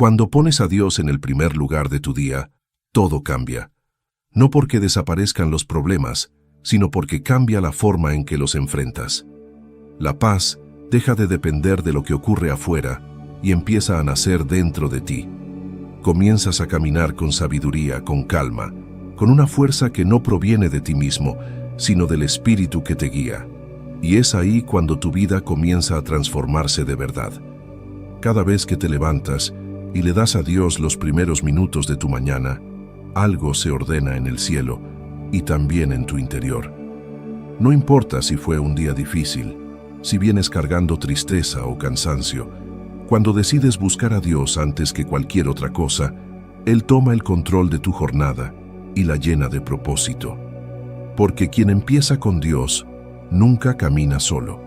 Cuando pones a Dios en el primer lugar de tu día, todo cambia. No porque desaparezcan los problemas, sino porque cambia la forma en que los enfrentas. La paz deja de depender de lo que ocurre afuera y empieza a nacer dentro de ti. Comienzas a caminar con sabiduría, con calma, con una fuerza que no proviene de ti mismo, sino del Espíritu que te guía. Y es ahí cuando tu vida comienza a transformarse de verdad. Cada vez que te levantas y le das a Dios los primeros minutos de tu mañana, algo se ordena en el cielo y también en tu interior. No importa si fue un día difícil, si vienes cargando tristeza o cansancio, cuando decides buscar a Dios antes que cualquier otra cosa, Él toma el control de tu jornada y la llena de propósito. Porque quien empieza con Dios nunca camina solo.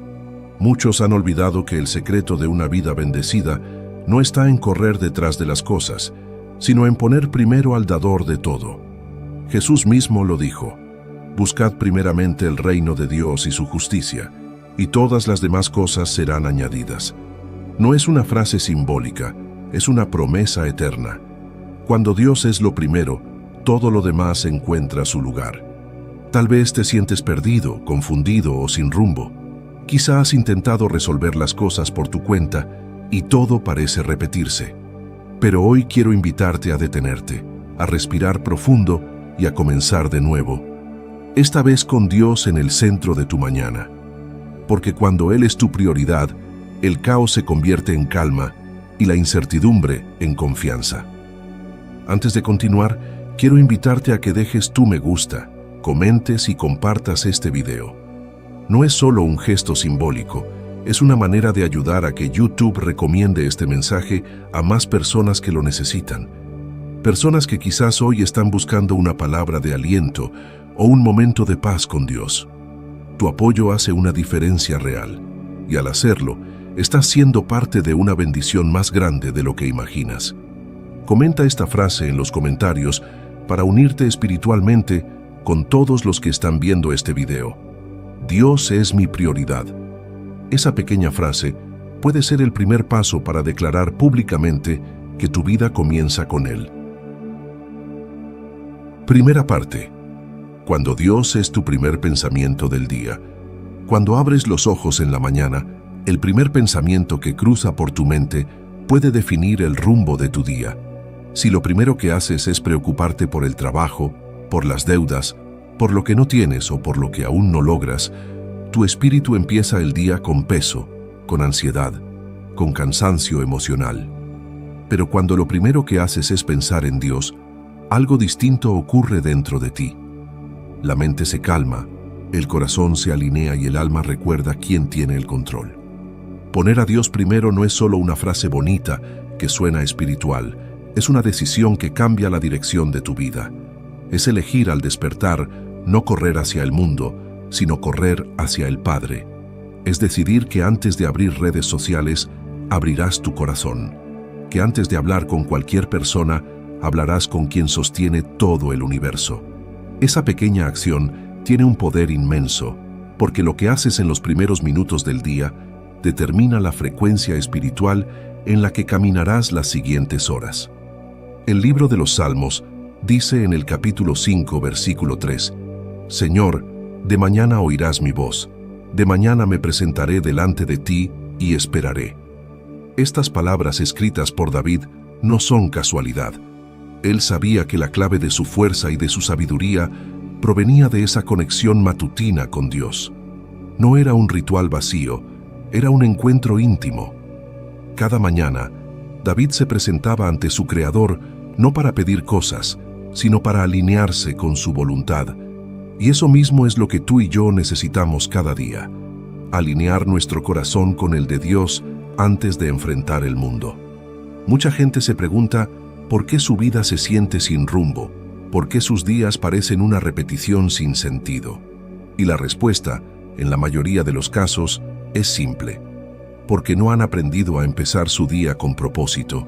Muchos han olvidado que el secreto de una vida bendecida no está en correr detrás de las cosas, sino en poner primero al dador de todo. Jesús mismo lo dijo: buscad primeramente el reino de Dios y su justicia, y todas las demás cosas serán añadidas. No es una frase simbólica, es una promesa eterna. Cuando Dios es lo primero, todo lo demás encuentra su lugar. Tal vez te sientes perdido, confundido o sin rumbo. Quizá has intentado resolver las cosas por tu cuenta y todo parece repetirse. Pero hoy quiero invitarte a detenerte, a respirar profundo y a comenzar de nuevo. Esta vez con Dios en el centro de tu mañana. Porque cuando Él es tu prioridad, el caos se convierte en calma y la incertidumbre en confianza. Antes de continuar, quiero invitarte a que dejes tu me gusta, comentes y compartas este video. No es solo un gesto simbólico, es una manera de ayudar a que YouTube recomiende este mensaje a más personas que lo necesitan. Personas que quizás hoy están buscando una palabra de aliento o un momento de paz con Dios. Tu apoyo hace una diferencia real, y al hacerlo, estás siendo parte de una bendición más grande de lo que imaginas. Comenta esta frase en los comentarios para unirte espiritualmente con todos los que están viendo este video. Dios es mi prioridad. Esa pequeña frase puede ser el primer paso para declarar públicamente que tu vida comienza con Él. Primera parte. Cuando Dios es tu primer pensamiento del día. Cuando abres los ojos en la mañana, el primer pensamiento que cruza por tu mente puede definir el rumbo de tu día. Si lo primero que haces es preocuparte por el trabajo, por las deudas, por lo que no tienes o por lo que aún no logras, tu espíritu empieza el día con peso, con ansiedad, con cansancio emocional. Pero cuando lo primero que haces es pensar en Dios, algo distinto ocurre dentro de ti. La mente se calma, el corazón se alinea y el alma recuerda quién tiene el control. Poner a Dios primero no es solo una frase bonita que suena espiritual, es una decisión que cambia la dirección de tu vida. Es elegir al despertar no correr hacia el mundo, sino correr hacia el Padre. Es decidir que antes de abrir redes sociales, abrirás tu corazón. Que antes de hablar con cualquier persona, hablarás con quien sostiene todo el universo. Esa pequeña acción tiene un poder inmenso, porque lo que haces en los primeros minutos del día determina la frecuencia espiritual en la que caminarás las siguientes horas. El libro de los Salmos dice en el capítulo 5, versículo 3, Señor, de mañana oirás mi voz, de mañana me presentaré delante de ti y esperaré. Estas palabras escritas por David no son casualidad. Él sabía que la clave de su fuerza y de su sabiduría provenía de esa conexión matutina con Dios. No era un ritual vacío, era un encuentro íntimo. Cada mañana, David se presentaba ante su Creador no para pedir cosas, sino para alinearse con su voluntad. Y eso mismo es lo que tú y yo necesitamos cada día, alinear nuestro corazón con el de Dios antes de enfrentar el mundo. Mucha gente se pregunta por qué su vida se siente sin rumbo, por qué sus días parecen una repetición sin sentido. Y la respuesta, en la mayoría de los casos, es simple: porque no han aprendido a empezar su día con propósito.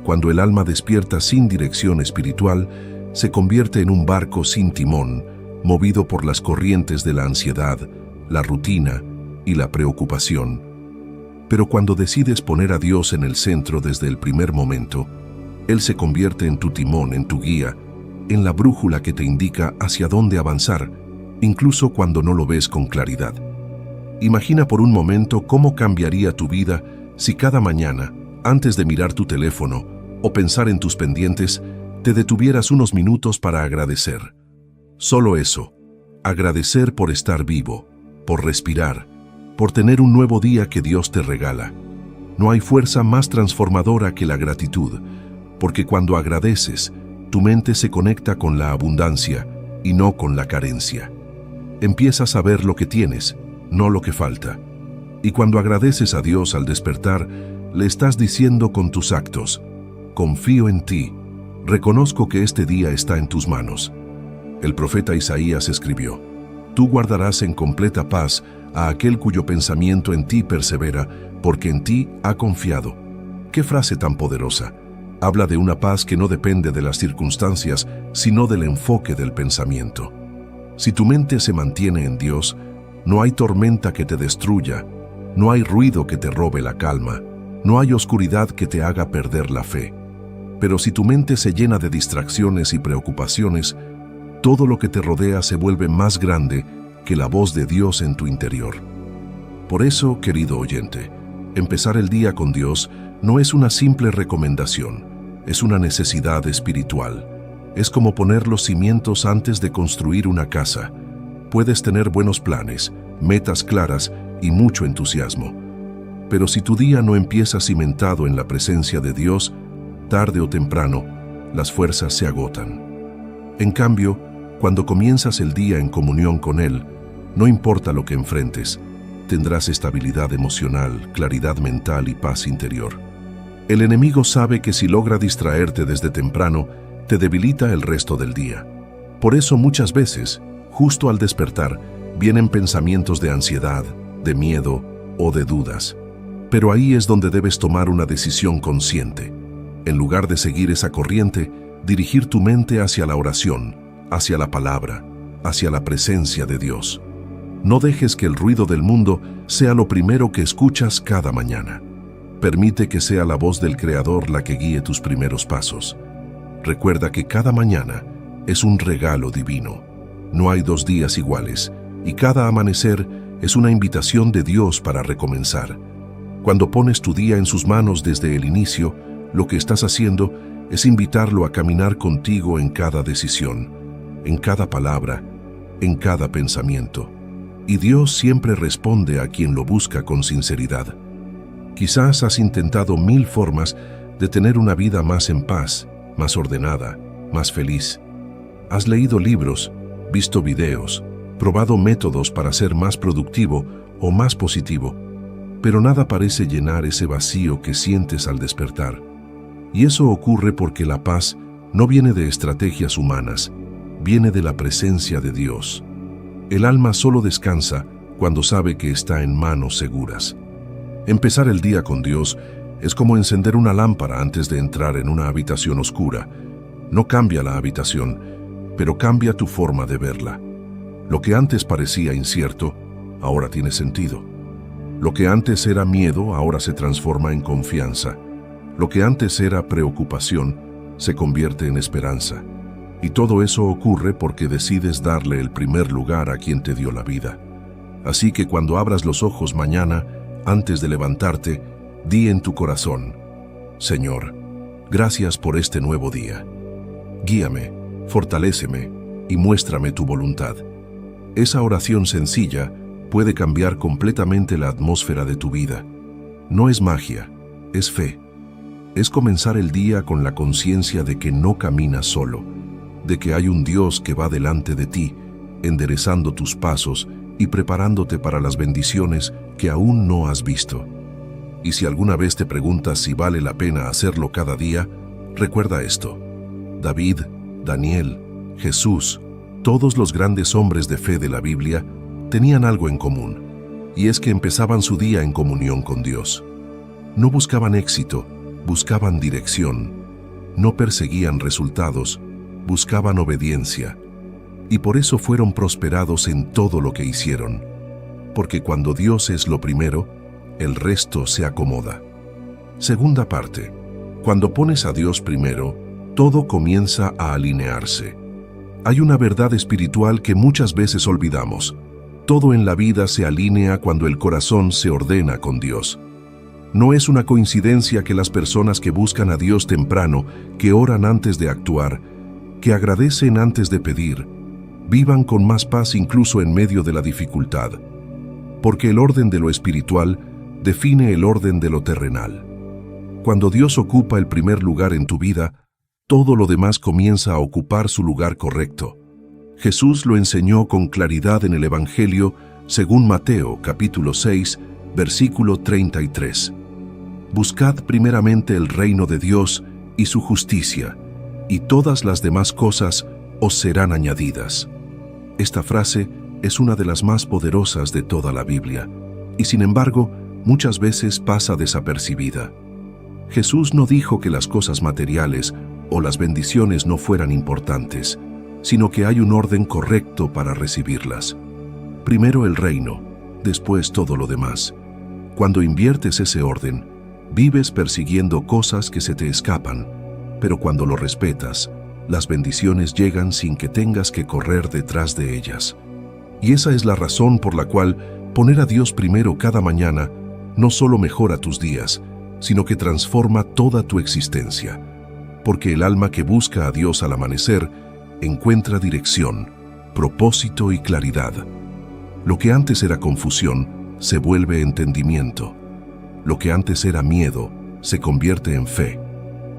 Cuando el alma despierta sin dirección espiritual, se convierte en un barco sin timón, movido por las corrientes de la ansiedad, la rutina y la preocupación. Pero cuando decides poner a Dios en el centro desde el primer momento, Él se convierte en tu timón, en tu guía, en la brújula que te indica hacia dónde avanzar, incluso cuando no lo ves con claridad. Imagina por un momento cómo cambiaría tu vida si cada mañana, antes de mirar tu teléfono o pensar en tus pendientes, te detuvieras unos minutos para agradecer. Solo eso, agradecer por estar vivo, por respirar, por tener un nuevo día que Dios te regala. No hay fuerza más transformadora que la gratitud, porque cuando agradeces, tu mente se conecta con la abundancia y no con la carencia. Empiezas a ver lo que tienes, no lo que falta. Y cuando agradeces a Dios al despertar, le estás diciendo con tus actos: confío en ti, reconozco que este día está en tus manos. El profeta Isaías escribió: tú guardarás en completa paz a aquel cuyo pensamiento en ti persevera, porque en ti ha confiado. ¡Qué frase tan poderosa! Habla de una paz que no depende de las circunstancias, sino del enfoque del pensamiento. Si tu mente se mantiene en Dios, no hay tormenta que te destruya, no hay ruido que te robe la calma, no hay oscuridad que te haga perder la fe. Pero si tu mente se llena de distracciones y preocupaciones, todo lo que te rodea se vuelve más grande que la voz de Dios en tu interior. Por eso, querido oyente, empezar el día con Dios no es una simple recomendación, es una necesidad espiritual. Es como poner los cimientos antes de construir una casa. Puedes tener buenos planes, metas claras y mucho entusiasmo. Pero si tu día no empieza cimentado en la presencia de Dios, tarde o temprano, las fuerzas se agotan. En cambio, cuando comienzas el día en comunión con Él, no importa lo que enfrentes, tendrás estabilidad emocional, claridad mental y paz interior. El enemigo sabe que si logra distraerte desde temprano, te debilita el resto del día. Por eso muchas veces, justo al despertar, vienen pensamientos de ansiedad, de miedo o de dudas. Pero ahí es donde debes tomar una decisión consciente. En lugar de seguir esa corriente, dirigir tu mente hacia la oración, hacia la palabra, hacia la presencia de Dios. No dejes que el ruido del mundo sea lo primero que escuchas cada mañana. Permite que sea la voz del Creador la que guíe tus primeros pasos. Recuerda que cada mañana es un regalo divino. No hay 2 días iguales, y cada amanecer es una invitación de Dios para recomenzar. Cuando pones tu día en sus manos desde el inicio, lo que estás haciendo es invitarlo a caminar contigo en cada decisión, en cada palabra, en cada pensamiento. Y Dios siempre responde a quien lo busca con sinceridad. Quizás has intentado 1000 formas de tener una vida más en paz, más ordenada, más feliz. Has leído libros, visto videos, probado métodos para ser más productivo o más positivo, pero nada parece llenar ese vacío que sientes al despertar. Y eso ocurre porque la paz no viene de estrategias humanas, viene de la presencia de Dios. El alma solo descansa cuando sabe que está en manos seguras. Empezar el día con Dios es como encender una lámpara antes de entrar en una habitación oscura. No cambia la habitación, pero cambia tu forma de verla. Lo que antes parecía incierto, ahora tiene sentido. Lo que antes era miedo, ahora se transforma en confianza. Lo que antes era preocupación, se convierte en esperanza. Y todo eso ocurre porque decides darle el primer lugar a quien te dio la vida. Así que cuando abras los ojos mañana, antes de levantarte, di en tu corazón: Señor, gracias por este nuevo día. Guíame, fortaléceme y muéstrame tu voluntad. Esa oración sencilla puede cambiar completamente la atmósfera de tu vida. No es magia, es fe. Es comenzar el día con la conciencia de que no caminas solo, de que hay un Dios que va delante de ti, enderezando tus pasos y preparándote para las bendiciones que aún no has visto. Y si alguna vez te preguntas si vale la pena hacerlo cada día, recuerda esto: David, Daniel, Jesús, todos los grandes hombres de fe de la Biblia tenían algo en común, y es que empezaban su día en comunión con Dios. No buscaban éxito, buscaban dirección. No perseguían resultados, buscaban obediencia. Y por eso fueron prosperados en todo lo que hicieron. Porque cuando Dios es lo primero, el resto se acomoda. Segunda parte: Cuando pones a Dios primero, todo comienza a alinearse. Hay una verdad espiritual que muchas veces olvidamos. Todo en la vida se alinea cuando el corazón se ordena con Dios. No es una coincidencia que las personas que buscan a Dios temprano, que oran antes de actuar, que agradecen antes de pedir, vivan con más paz incluso en medio de la dificultad. Porque el orden de lo espiritual define el orden de lo terrenal. Cuando Dios ocupa el primer lugar en tu vida, todo lo demás comienza a ocupar su lugar correcto. Jesús lo enseñó con claridad en el Evangelio según Mateo capítulo 6, versículo 33. Buscad primeramente el reino de Dios y su justicia, y todas las demás cosas os serán añadidas. Esta frase es una de las más poderosas de toda la Biblia, y sin embargo, muchas veces pasa desapercibida. Jesús no dijo que las cosas materiales o las bendiciones no fueran importantes, sino que hay un orden correcto para recibirlas. Primero el reino, después todo lo demás. Cuando inviertes ese orden, vives persiguiendo cosas que se te escapan, pero cuando lo respetas, las bendiciones llegan sin que tengas que correr detrás de ellas. Y esa es la razón por la cual poner a Dios primero cada mañana no solo mejora tus días, sino que transforma toda tu existencia. Porque el alma que busca a Dios al amanecer encuentra dirección, propósito y claridad. Lo que antes era confusión se vuelve entendimiento. Lo que antes era miedo se convierte en fe.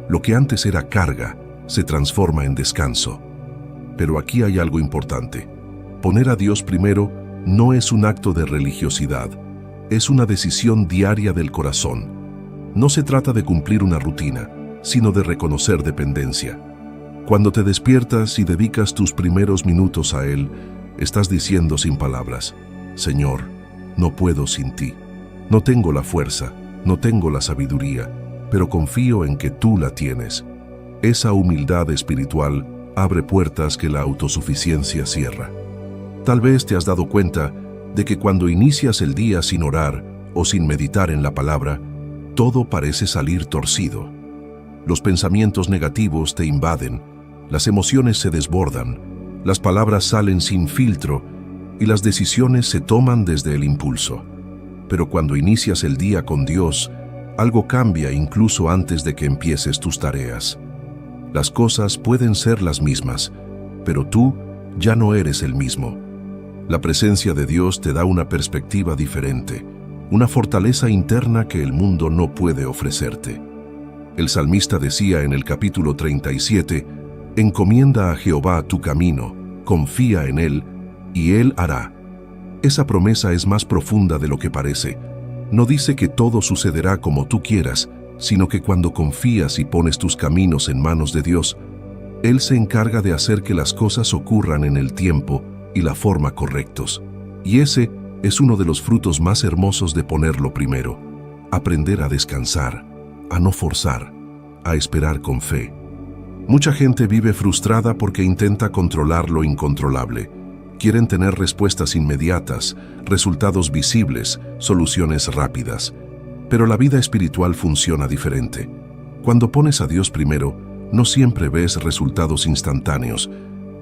Lo que antes era carga se transforma en descanso. Pero aquí hay algo importante. Poner a Dios primero no es un acto de religiosidad, es una decisión diaria del corazón. No se trata de cumplir una rutina, sino de reconocer dependencia. Cuando te despiertas y dedicas tus primeros minutos a Él, estás diciendo sin palabras: Señor, no puedo sin ti. No tengo la fuerza, no tengo la sabiduría, pero confío en que tú la tienes. Esa humildad espiritual abre puertas que la autosuficiencia cierra. Tal vez te has dado cuenta de que cuando inicias el día sin orar o sin meditar en la palabra, todo parece salir torcido. Los pensamientos negativos te invaden, las emociones se desbordan, las palabras salen sin filtro y las decisiones se toman desde el impulso. Pero cuando inicias el día con Dios, algo cambia incluso antes de que empieces tus tareas. Las cosas pueden ser las mismas, pero tú ya no eres el mismo. La presencia de Dios te da una perspectiva diferente, una fortaleza interna que el mundo no puede ofrecerte. El salmista decía en el capítulo 37, «Encomienda a Jehová tu camino, confía en Él, y Él hará». Esa promesa es más profunda de lo que parece. No dice que todo sucederá como tú quieras, sino que cuando confías y pones tus caminos en manos de Dios, Él se encarga de hacer que las cosas ocurran en el tiempo y la forma correctos. Y ese es uno de los frutos más hermosos de ponerlo primero. Aprender a descansar, a no forzar, a esperar con fe. Mucha gente vive frustrada porque intenta controlar lo incontrolable. Quieren tener respuestas inmediatas, resultados visibles, soluciones rápidas. Pero la vida espiritual funciona diferente. Cuando pones a Dios primero, no siempre ves resultados instantáneos,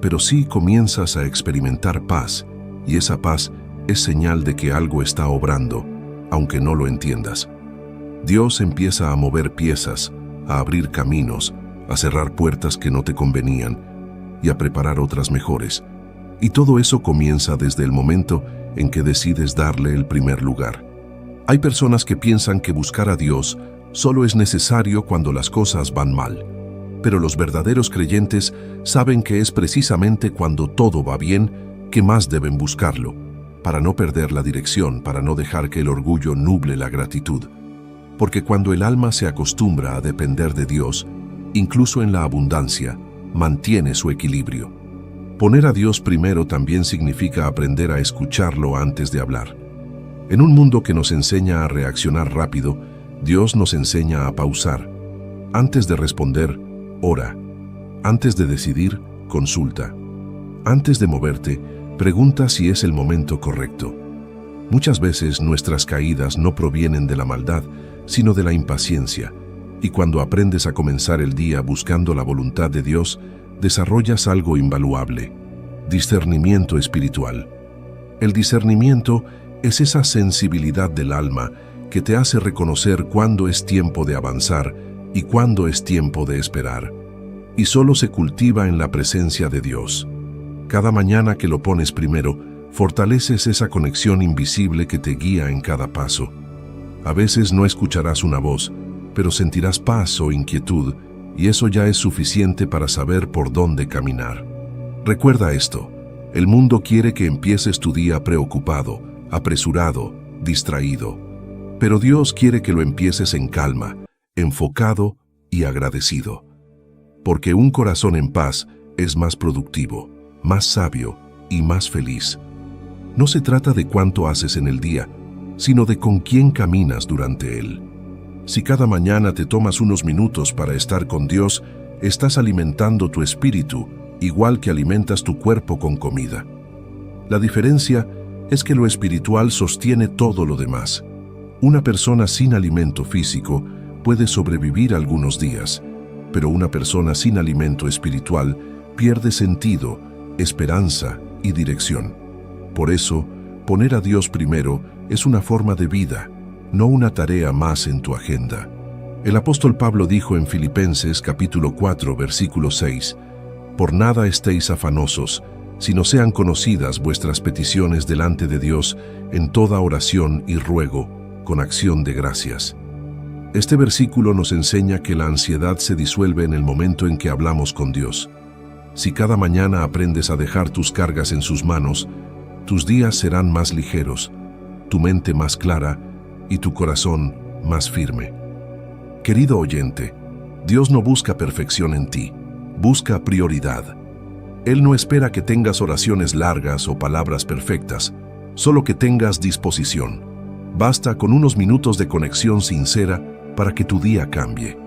pero sí comienzas a experimentar paz, y esa paz es señal de que algo está obrando, aunque no lo entiendas. Dios empieza a mover piezas, a abrir caminos, a cerrar puertas que no te convenían y a preparar otras mejores. Y todo eso comienza desde el momento en que decides darle el primer lugar. Hay personas que piensan que buscar a Dios solo es necesario cuando las cosas van mal. Pero los verdaderos creyentes saben que es precisamente cuando todo va bien que más deben buscarlo, para no perder la dirección, para no dejar que el orgullo nuble la gratitud. Porque cuando el alma se acostumbra a depender de Dios, incluso en la abundancia, mantiene su equilibrio. Poner a Dios primero también significa aprender a escucharlo antes de hablar. En un mundo que nos enseña a reaccionar rápido, Dios nos enseña a pausar. Antes de responder, ora. Antes de decidir, consulta. Antes de moverte, pregunta si es el momento correcto. Muchas veces nuestras caídas no provienen de la maldad, sino de la impaciencia. Y cuando aprendes a comenzar el día buscando la voluntad de Dios, desarrollas algo invaluable: discernimiento espiritual. El discernimiento es esa sensibilidad del alma que te hace reconocer cuándo es tiempo de avanzar y cuándo es tiempo de esperar. Y solo se cultiva en la presencia de Dios. Cada mañana que lo pones primero, fortaleces esa conexión invisible que te guía en cada paso. A veces no escucharás una voz, pero sentirás paz o inquietud, y eso ya es suficiente para saber por dónde caminar. Recuerda esto: el mundo quiere que empieces tu día preocupado, apresurado, distraído. Pero Dios quiere que lo empieces en calma, enfocado y agradecido. Porque un corazón en paz es más productivo, más sabio y más feliz. No se trata de cuánto haces en el día, sino de con quién caminas durante él. Si cada mañana te tomas unos minutos para estar con Dios, estás alimentando tu espíritu, igual que alimentas tu cuerpo con comida. La diferencia es que lo espiritual sostiene todo lo demás. Una persona sin alimento físico puede sobrevivir algunos días, pero una persona sin alimento espiritual pierde sentido, esperanza y dirección. Por eso, poner a Dios primero es una forma de vida, no una tarea más en tu agenda. El apóstol Pablo dijo en Filipenses capítulo 4, versículo 6, «Por nada estéis afanosos, sino sean conocidas vuestras peticiones delante de Dios en toda oración y ruego, con acción de gracias». Este versículo nos enseña que la ansiedad se disuelve en el momento en que hablamos con Dios. Si cada mañana aprendes a dejar tus cargas en sus manos, tus días serán más ligeros, tu mente más clara y tu corazón más firme. Querido oyente, Dios no busca perfección en ti, busca prioridad. Él no espera que tengas oraciones largas o palabras perfectas, solo que tengas disposición. Basta con unos minutos de conexión sincera para que tu día cambie.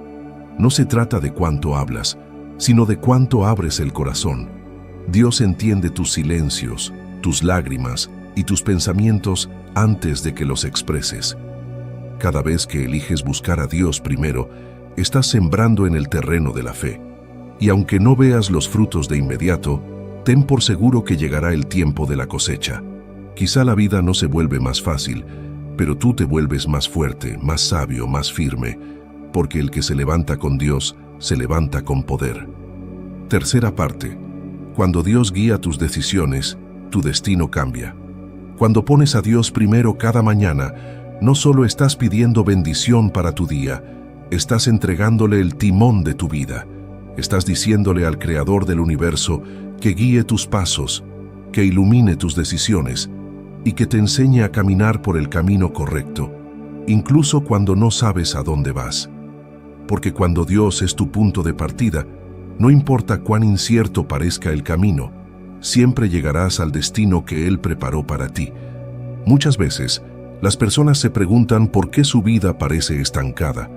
No se trata de cuánto hablas, sino de cuánto abres el corazón. Dios entiende tus silencios, tus lágrimas y tus pensamientos antes de que los expreses. Cada vez que eliges buscar a Dios primero, estás sembrando en el terreno de la fe. Y aunque no veas los frutos de inmediato, ten por seguro que llegará el tiempo de la cosecha. Quizá la vida no se vuelve más fácil, pero tú te vuelves más fuerte, más sabio, más firme, porque el que se levanta con Dios, se levanta con poder. Tercera parte. Cuando Dios guía tus decisiones, tu destino cambia. Cuando pones a Dios primero cada mañana, no solo estás pidiendo bendición para tu día, estás entregándole el timón de tu vida. Estás diciéndole al Creador del universo que guíe tus pasos, que ilumine tus decisiones y que te enseñe a caminar por el camino correcto, incluso cuando no sabes a dónde vas. Porque cuando Dios es tu punto de partida, no importa cuán incierto parezca el camino, siempre llegarás al destino que Él preparó para ti. Muchas veces, las personas se preguntan por qué su vida parece estancada,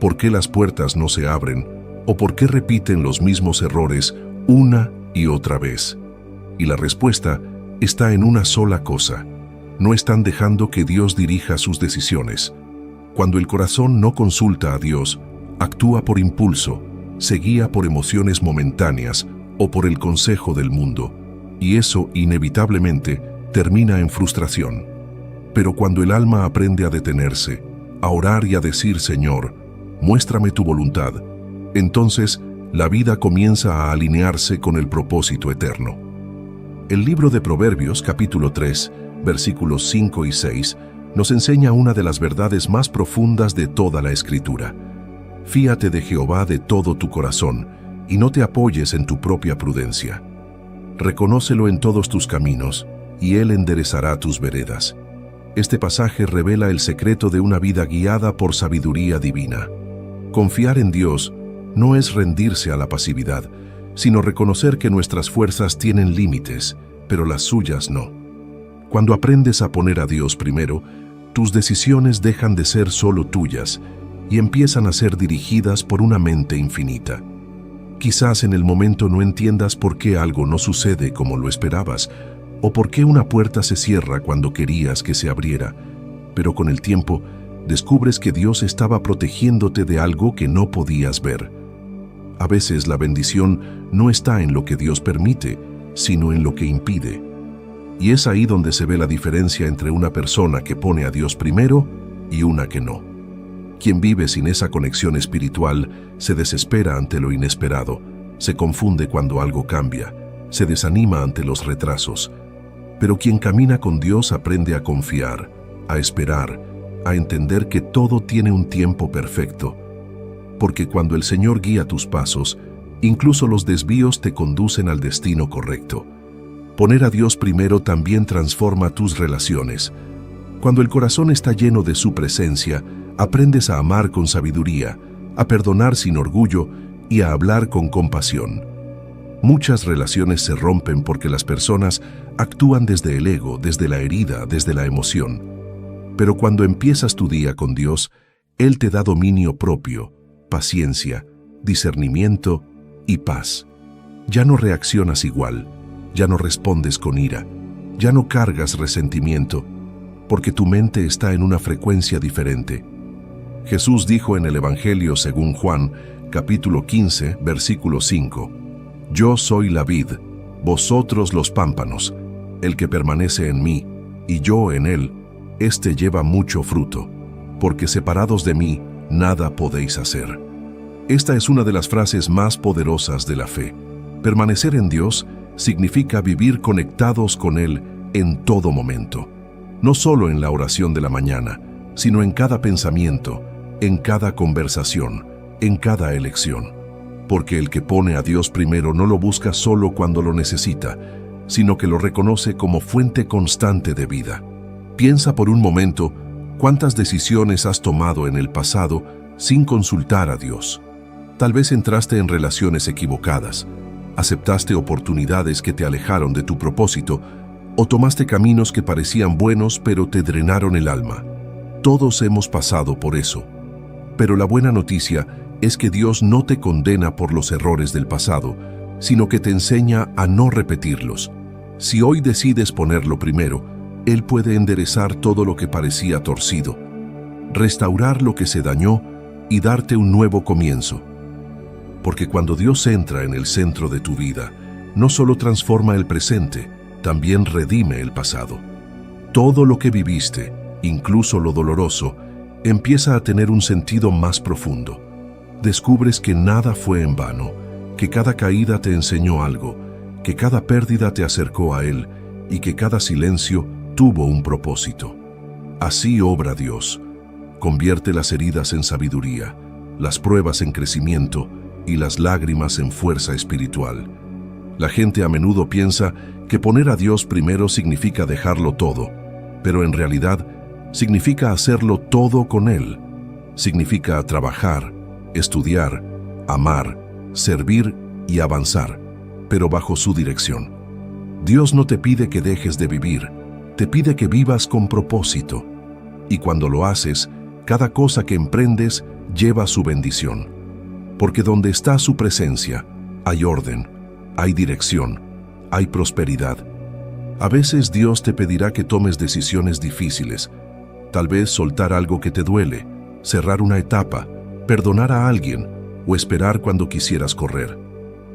por qué las puertas no se abren, o por qué repiten los mismos errores una y otra vez. Y la respuesta está en una sola cosa: no están dejando que Dios dirija sus decisiones. Cuando el corazón no consulta a Dios, actúa por impulso, se guía por emociones momentáneas o por el consejo del mundo, y eso inevitablemente termina en frustración. Pero cuando el alma aprende a detenerse, a orar y a decir: Señor, muéstrame tu voluntad, entonces la vida comienza a alinearse con el propósito eterno. El libro de Proverbios, capítulo 3, versículos 5 y 6, nos enseña una de las verdades más profundas de toda la Escritura. Fíate de Jehová de todo tu corazón, y no te apoyes en tu propia prudencia. Reconócelo en todos tus caminos, y Él enderezará tus veredas. Este pasaje revela el secreto de una vida guiada por sabiduría divina. Confiar en Dios no es rendirse a la pasividad, sino reconocer que nuestras fuerzas tienen límites, pero las suyas no. Cuando aprendes a poner a Dios primero, tus decisiones dejan de ser solo tuyas y empiezan a ser dirigidas por una mente infinita. Quizás en el momento no entiendas por qué algo no sucede como lo esperabas, o por qué una puerta se cierra cuando querías que se abriera, pero con el tiempo descubres que Dios estaba protegiéndote de algo que no podías ver. A veces la bendición no está en lo que Dios permite, sino en lo que impide. Y es ahí donde se ve la diferencia entre una persona que pone a Dios primero y una que no. Quien vive sin esa conexión espiritual se desespera ante lo inesperado, se confunde cuando algo cambia, se desanima ante los retrasos. Pero quien camina con Dios aprende a confiar, a esperar, a entender que todo tiene un tiempo perfecto. Porque cuando el Señor guía tus pasos, incluso los desvíos te conducen al destino correcto. Poner a Dios primero también transforma tus relaciones. Cuando el corazón está lleno de su presencia, aprendes a amar con sabiduría, a perdonar sin orgullo y a hablar con compasión. Muchas relaciones se rompen porque las personas actúan desde el ego, desde la herida, desde la emoción. Pero cuando empiezas tu día con Dios, Él te da dominio propio, paciencia, discernimiento y paz. Ya no reaccionas igual, ya no respondes con ira, ya no cargas resentimiento, porque tu mente está en una frecuencia diferente. Jesús dijo en el Evangelio según Juan, capítulo 15, versículo 5, «Yo soy la vid, vosotros los pámpanos. El que permanece en mí, y yo en él, éste lleva mucho fruto, porque separados de mí, nada podéis hacer». Esta es una de las frases más poderosas de la fe. Permanecer en Dios significa vivir conectados con Él en todo momento. No solo en la oración de la mañana, sino en cada pensamiento, en cada conversación, en cada elección. Porque el que pone a Dios primero no lo busca solo cuando lo necesita, sino que lo reconoce como fuente constante de vida. Piensa por un momento cuántas decisiones has tomado en el pasado sin consultar a Dios. Tal vez entraste en relaciones equivocadas, aceptaste oportunidades que te alejaron de tu propósito o tomaste caminos que parecían buenos pero te drenaron el alma. Todos hemos pasado por eso. Pero la buena noticia es que Dios no te condena por los errores del pasado, sino que te enseña a no repetirlos. Si hoy decides ponerlo primero, Él puede enderezar todo lo que parecía torcido, restaurar lo que se dañó y darte un nuevo comienzo. Porque cuando Dios entra en el centro de tu vida, no solo transforma el presente, también redime el pasado. Todo lo que viviste, incluso lo doloroso, empieza a tener un sentido más profundo. Descubres que nada fue en vano, que cada caída te enseñó algo, que cada pérdida te acercó a Él y que cada silencio tuvo un propósito. Así obra Dios. Convierte las heridas en sabiduría, las pruebas en crecimiento y las lágrimas en fuerza espiritual. La gente a menudo piensa que poner a Dios primero significa dejarlo todo, pero en realidad significa hacerlo todo con Él. Significa trabajar, estudiar, amar, servir y avanzar, pero bajo su dirección. Dios no te pide que dejes de vivir, te pide que vivas con propósito. Y cuando lo haces, cada cosa que emprendes lleva su bendición. Porque donde está su presencia, hay orden, hay dirección, hay prosperidad. A veces Dios te pedirá que tomes decisiones difíciles, tal vez soltar algo que te duele, cerrar una etapa, perdonar a alguien o esperar cuando quisieras correr.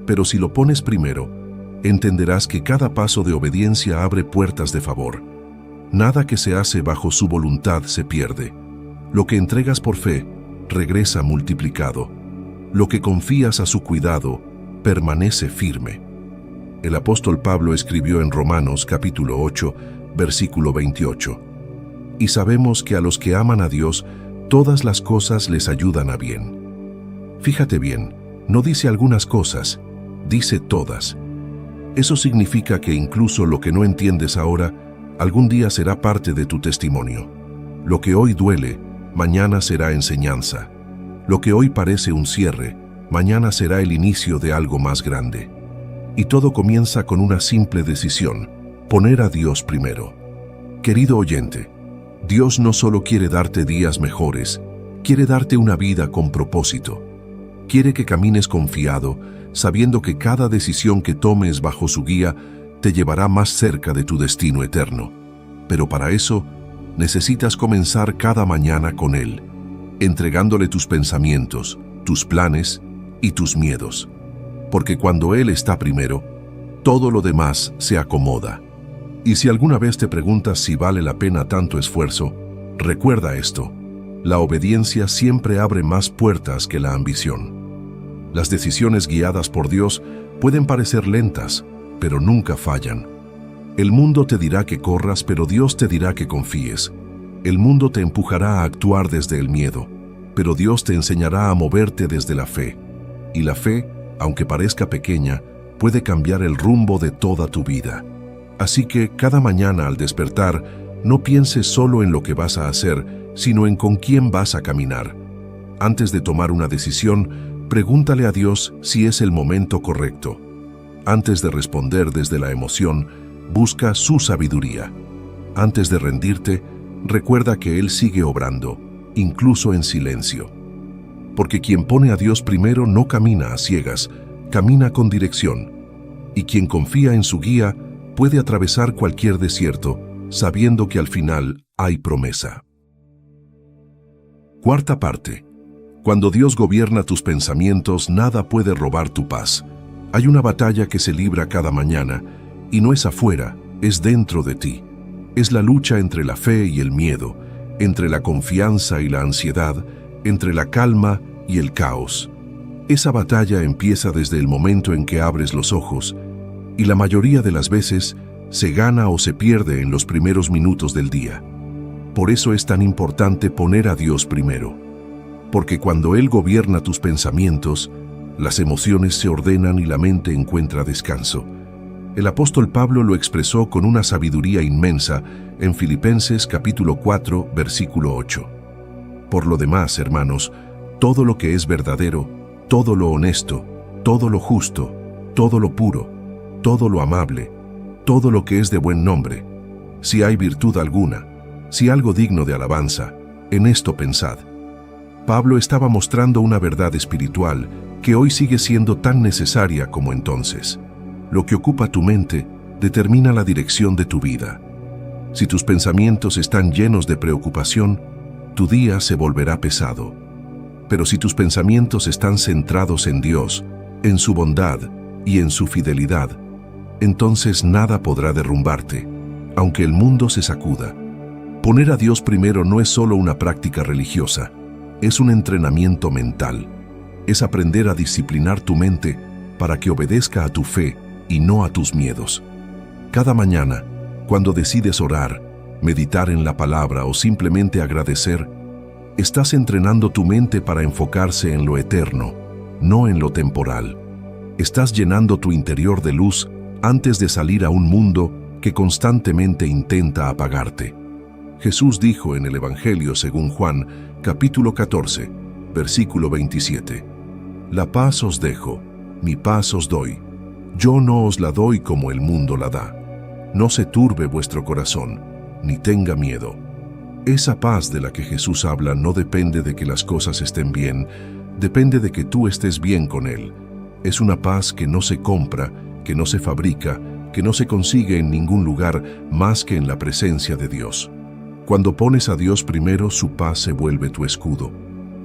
Pero si lo pones primero, entenderás que cada paso de obediencia abre puertas de favor. Nada que se hace bajo su voluntad se pierde. Lo que entregas por fe, regresa multiplicado. Lo que confías a su cuidado, permanece firme. El apóstol Pablo escribió en Romanos capítulo 8, versículo 28. Y sabemos que a los que aman a Dios, todas las cosas les ayudan a bien. Fíjate bien, no dice algunas cosas, dice todas. Eso significa que incluso lo que no entiendes ahora, algún día será parte de tu testimonio. Lo que hoy duele, mañana será enseñanza. Lo que hoy parece un cierre, mañana será el inicio de algo más grande. Y todo comienza con una simple decisión: poner a Dios primero. Querido oyente, Dios no solo quiere darte días mejores, quiere darte una vida con propósito. Quiere que camines confiado, sabiendo que cada decisión que tomes bajo su guía te llevará más cerca de tu destino eterno. Pero para eso, necesitas comenzar cada mañana con Él, entregándole tus pensamientos, tus planes y tus miedos. Porque cuando Él está primero, todo lo demás se acomoda. Y si alguna vez te preguntas si vale la pena tanto esfuerzo, recuerda esto: la obediencia siempre abre más puertas que la ambición. Las decisiones guiadas por Dios pueden parecer lentas, pero nunca fallan. El mundo te dirá que corras, pero Dios te dirá que confíes. El mundo te empujará a actuar desde el miedo, pero Dios te enseñará a moverte desde la fe. Y la fe, aunque parezca pequeña, puede cambiar el rumbo de toda tu vida. Así que cada mañana al despertar, no pienses solo en lo que vas a hacer, sino en con quién vas a caminar. Antes de tomar una decisión, pregúntale a Dios si es el momento correcto. Antes de responder desde la emoción, busca su sabiduría. Antes de rendirte, recuerda que Él sigue obrando, incluso en silencio. Porque quien pone a Dios primero no camina a ciegas, camina con dirección. Y quien confía en su guía puede atravesar cualquier desierto, sabiendo que al final hay promesa. Cuarta parte. Cuando Dios gobierna tus pensamientos, nada puede robar tu paz. Hay una batalla que se libra cada mañana, y no es afuera, es dentro de ti. Es la lucha entre la fe y el miedo, entre la confianza y la ansiedad, entre la calma y el caos. Esa batalla empieza desde el momento en que abres los ojos, y la mayoría de las veces se gana o se pierde en los primeros minutos del día. Por eso es tan importante poner a Dios primero. Porque cuando Él gobierna tus pensamientos, las emociones se ordenan y la mente encuentra descanso. El apóstol Pablo lo expresó con una sabiduría inmensa en Filipenses capítulo 4, versículo 8. Por lo demás, hermanos, todo lo que es verdadero, todo lo honesto, todo lo justo, todo lo puro, todo lo amable, todo lo que es de buen nombre, si hay virtud alguna, si algo digno de alabanza, en esto pensad. Pablo estaba mostrando una verdad espiritual que hoy sigue siendo tan necesaria como entonces. Lo que ocupa tu mente determina la dirección de tu vida. Si tus pensamientos están llenos de preocupación, tu día se volverá pesado. Pero si tus pensamientos están centrados en Dios, en su bondad y en su fidelidad, entonces nada podrá derrumbarte, aunque el mundo se sacuda. Poner a Dios primero no es solo una práctica religiosa, es un entrenamiento mental. Es aprender a disciplinar tu mente para que obedezca a tu fe y no a tus miedos. Cada mañana, cuando decides orar, meditar en la palabra o simplemente agradecer, estás entrenando tu mente para enfocarse en lo eterno, no en lo temporal. Estás llenando tu interior de luz antes de salir a un mundo que constantemente intenta apagarte. Jesús dijo en el Evangelio según Juan, capítulo 14, versículo 27, «La paz os dejo, mi paz os doy. Yo no os la doy como el mundo la da. No se turbe vuestro corazón, ni tenga miedo». Esa paz de la que Jesús habla no depende de que las cosas estén bien, depende de que tú estés bien con Él. Es una paz que no se compra, que no se fabrica, que no se consigue en ningún lugar más que en la presencia de Dios. Cuando pones a Dios primero, su paz se vuelve tu escudo.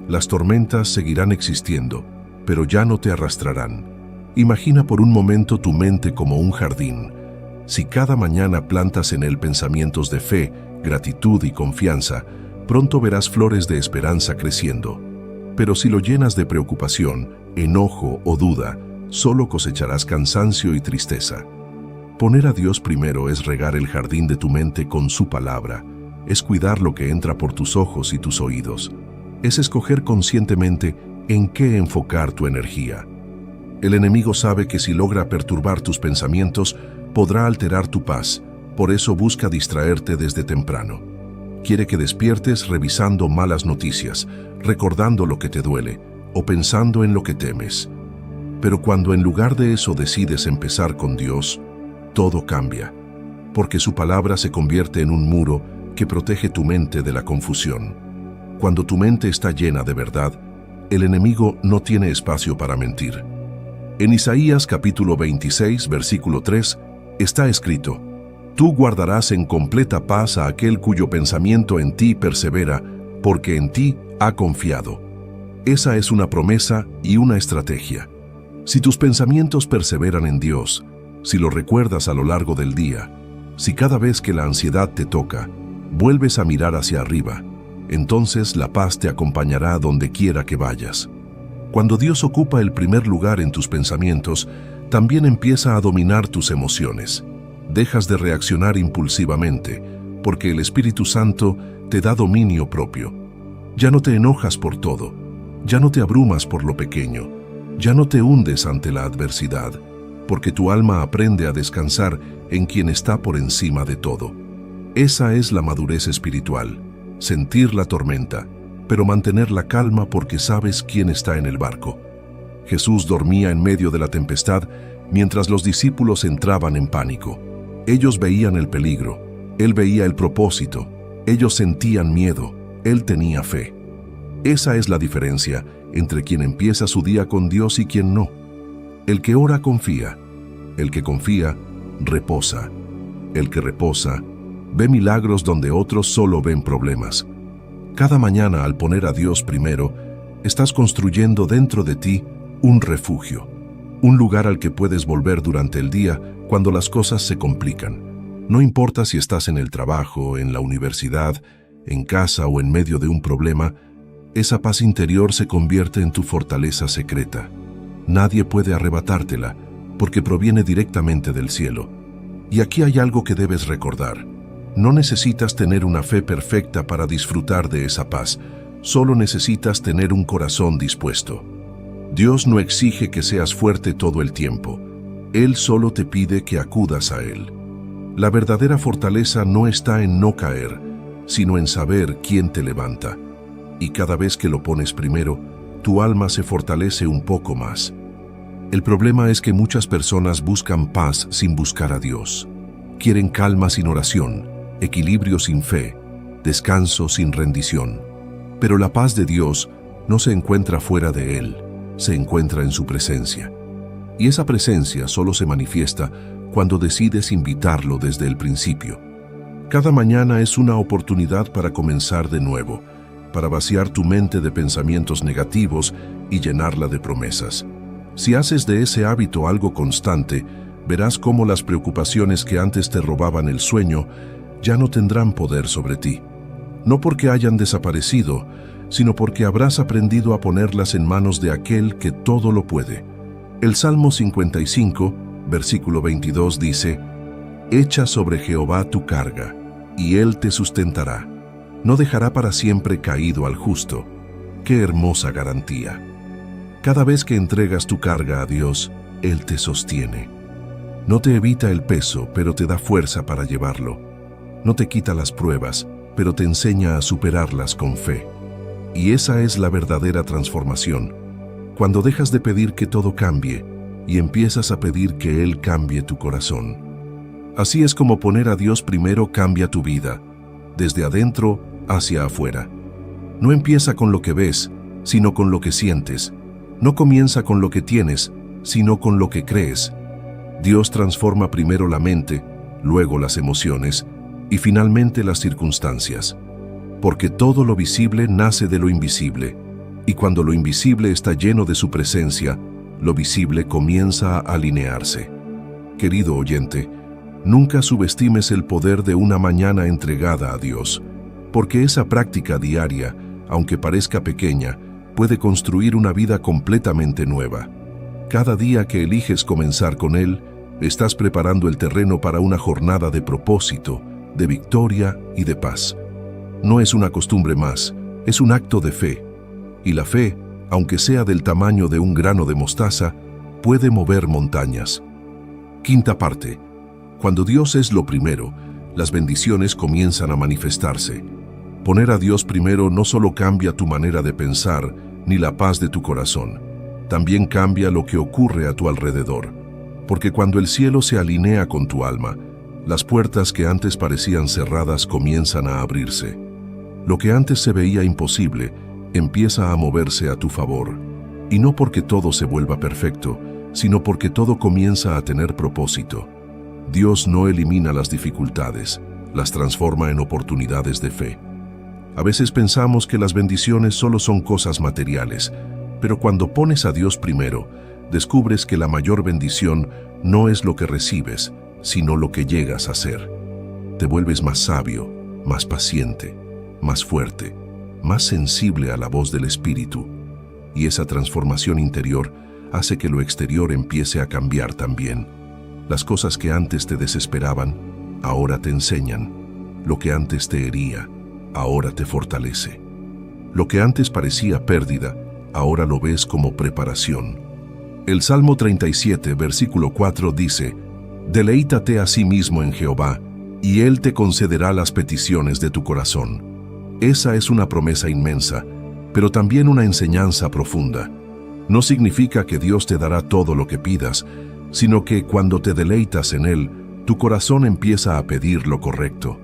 Las tormentas seguirán existiendo, pero ya no te arrastrarán. Imagina por un momento tu mente como un jardín. Si cada mañana plantas en él pensamientos de fe, gratitud y confianza, pronto verás flores de esperanza creciendo. Pero si lo llenas de preocupación, enojo o duda, solo cosecharás cansancio y tristeza. Poner a Dios primero es regar el jardín de tu mente con su palabra, es cuidar lo que entra por tus ojos y tus oídos, es escoger conscientemente en qué enfocar tu energía. El enemigo sabe que si logra perturbar tus pensamientos, podrá alterar tu paz, por eso busca distraerte desde temprano. Quiere que despiertes revisando malas noticias, recordando lo que te duele o pensando en lo que temes. Pero cuando en lugar de eso decides empezar con Dios, todo cambia, porque su palabra se convierte en un muro que protege tu mente de la confusión. Cuando tu mente está llena de verdad, el enemigo no tiene espacio para mentir. En Isaías capítulo 26, versículo 3, está escrito: Tú guardarás en completa paz a aquel cuyo pensamiento en ti persevera, porque en ti ha confiado. Esa es una promesa y una estrategia. Si tus pensamientos perseveran en Dios, si lo recuerdas a lo largo del día, si cada vez que la ansiedad te toca, vuelves a mirar hacia arriba, entonces la paz te acompañará donde quiera que vayas. Cuando Dios ocupa el primer lugar en tus pensamientos, también empieza a dominar tus emociones. Dejas de reaccionar impulsivamente, porque el Espíritu Santo te da dominio propio. Ya no te enojas por todo, ya no te abrumas por lo pequeño, ya no te hundes ante la adversidad, porque tu alma aprende a descansar en quien está por encima de todo. Esa es la madurez espiritual, sentir la tormenta, pero mantener la calma porque sabes quién está en el barco. Jesús dormía en medio de la tempestad mientras los discípulos entraban en pánico. Ellos veían el peligro, Él veía el propósito, ellos sentían miedo, Él tenía fe. Esa es la diferencia entre quien empieza su día con Dios y quien no. El que ora confía, el que confía reposa, el que reposa ve milagros donde otros solo ven problemas. Cada mañana al poner a Dios primero, estás construyendo dentro de ti un refugio, un lugar al que puedes volver durante el día cuando las cosas se complican. No importa si estás en el trabajo, en la universidad, en casa o en medio de un problema, esa paz interior se convierte en tu fortaleza secreta. Nadie puede arrebatártela, porque proviene directamente del cielo. Y aquí hay algo que debes recordar. No necesitas tener una fe perfecta para disfrutar de esa paz, solo necesitas tener un corazón dispuesto. Dios no exige que seas fuerte todo el tiempo. Él solo te pide que acudas a Él. La verdadera fortaleza no está en no caer, sino en saber quién te levanta. Y cada vez que lo pones primero, tu alma se fortalece un poco más. El problema es que muchas personas buscan paz sin buscar a Dios. Quieren calma sin oración, equilibrio sin fe, descanso sin rendición. Pero la paz de Dios no se encuentra fuera de Él, se encuentra en su presencia. Y esa presencia solo se manifiesta cuando decides invitarlo desde el principio. Cada mañana es una oportunidad para comenzar de nuevo, para vaciar tu mente de pensamientos negativos y llenarla de promesas. Si haces de ese hábito algo constante, verás cómo las preocupaciones que antes te robaban el sueño ya no tendrán poder sobre ti. No porque hayan desaparecido, sino porque habrás aprendido a ponerlas en manos de aquel que todo lo puede. El Salmo 55, versículo 22 dice: «Echa sobre Jehová tu carga, y Él te sustentará. No dejará para siempre caído al justo». ¡Qué hermosa garantía! Cada vez que entregas tu carga a Dios, Él te sostiene. No te evita el peso, pero te da fuerza para llevarlo. No te quita las pruebas, pero te enseña a superarlas con fe. Y esa es la verdadera transformación, cuando dejas de pedir que todo cambie y empiezas a pedir que Él cambie tu corazón. Así es como poner a Dios primero cambia tu vida, desde adentro hacia afuera. No empieza con lo que ves, sino con lo que sientes. No comienza con lo que tienes, sino con lo que crees. Dios transforma primero la mente, luego las emociones y finalmente las circunstancias. Porque todo lo visible nace de lo invisible, y cuando lo invisible está lleno de su presencia, lo visible comienza a alinearse. Querido oyente, nunca subestimes el poder de una mañana entregada a Dios, porque esa práctica diaria, aunque parezca pequeña, puede construir una vida completamente nueva. Cada día que eliges comenzar con Él, estás preparando el terreno para una jornada de propósito, de victoria y de paz. No es una costumbre más, es un acto de fe. Y la fe, aunque sea del tamaño de un grano de mostaza, puede mover montañas. Quinta parte. Cuando Dios es lo primero, las bendiciones comienzan a manifestarse. Poner a Dios primero no solo cambia tu manera de pensar, ni la paz de tu corazón, también cambia lo que ocurre a tu alrededor. Porque cuando el cielo se alinea con tu alma, las puertas que antes parecían cerradas comienzan a abrirse. Lo que antes se veía imposible, empieza a moverse a tu favor. Y no porque todo se vuelva perfecto, sino porque todo comienza a tener propósito. Dios no elimina las dificultades, las transforma en oportunidades de fe. A veces pensamos que las bendiciones solo son cosas materiales, pero cuando pones a Dios primero, descubres que la mayor bendición no es lo que recibes, sino lo que llegas a ser. Te vuelves más sabio, más paciente, más fuerte, más sensible a la voz del Espíritu, y esa transformación interior hace que lo exterior empiece a cambiar también. Las cosas que antes te desesperaban, ahora te enseñan. Lo que antes te hería, ahora te fortalece. Lo que antes parecía pérdida, ahora lo ves como preparación. El Salmo 37, versículo 4 dice: «Deleítate a sí mismo en Jehová, y Él te concederá las peticiones de tu corazón». Esa es una promesa inmensa, pero también una enseñanza profunda. No significa que Dios te dará todo lo que pidas, sino que cuando te deleitas en Él, tu corazón empieza a pedir lo correcto.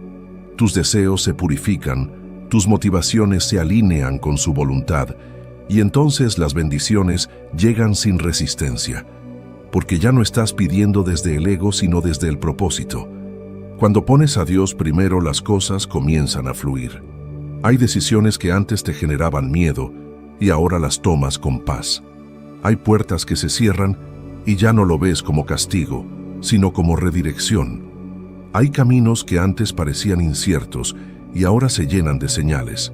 Tus deseos se purifican, tus motivaciones se alinean con su voluntad, y entonces las bendiciones llegan sin resistencia, porque ya no estás pidiendo desde el ego, sino desde el propósito. Cuando pones a Dios primero, las cosas comienzan a fluir. Hay decisiones que antes te generaban miedo, y ahora las tomas con paz. Hay puertas que se cierran, y ya no lo ves como castigo, sino como redirección. Hay caminos que antes parecían inciertos, y ahora se llenan de señales.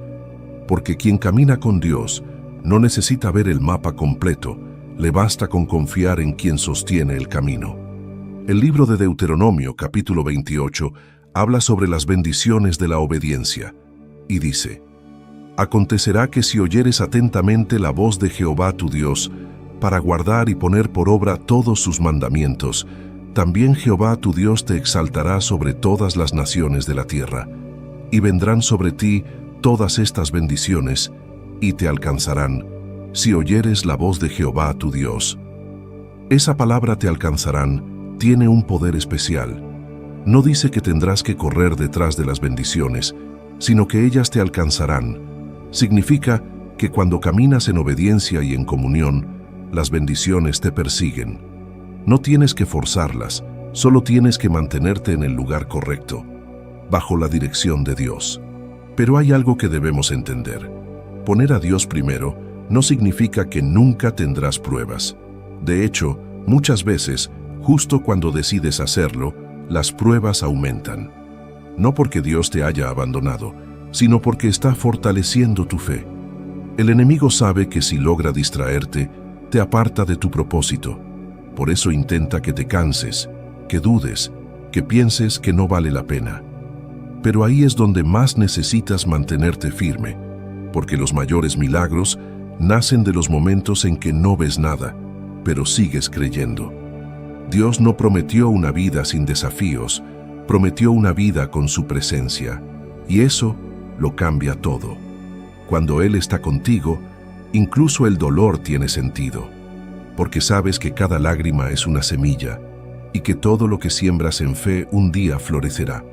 Porque quien camina con Dios no necesita ver el mapa completo, le basta con confiar en quien sostiene el camino. El libro de Deuteronomio, capítulo 28, habla sobre las bendiciones de la obediencia, y dice: «Acontecerá que si oyeres atentamente la voz de Jehová tu Dios, para guardar y poner por obra todos sus mandamientos, también Jehová tu Dios te exaltará sobre todas las naciones de la tierra, y vendrán sobre ti todas estas bendiciones, y te alcanzarán, si oyeres la voz de Jehová tu Dios». Esa palabra «te alcanzarán» tiene un poder especial. No dice que tendrás que correr detrás de las bendiciones, sino que ellas te alcanzarán. Significa que cuando caminas en obediencia y en comunión, las bendiciones te persiguen. No tienes que forzarlas, solo tienes que mantenerte en el lugar correcto, bajo la dirección de Dios. Pero hay algo que debemos entender. Poner a Dios primero no significa que nunca tendrás pruebas. De hecho, muchas veces, justo cuando decides hacerlo, las pruebas aumentan. No porque Dios te haya abandonado, sino porque está fortaleciendo tu fe. El enemigo sabe que si logra distraerte, te aparta de tu propósito. Por eso intenta que te canses, que dudes, que pienses que no vale la pena. Pero ahí es donde más necesitas mantenerte firme, porque los mayores milagros nacen de los momentos en que no ves nada, pero sigues creyendo. Dios no prometió una vida sin desafíos, prometió una vida con su presencia, y eso lo cambia todo. Cuando Él está contigo, incluso el dolor tiene sentido, porque sabes que cada lágrima es una semilla y que todo lo que siembras en fe un día florecerá.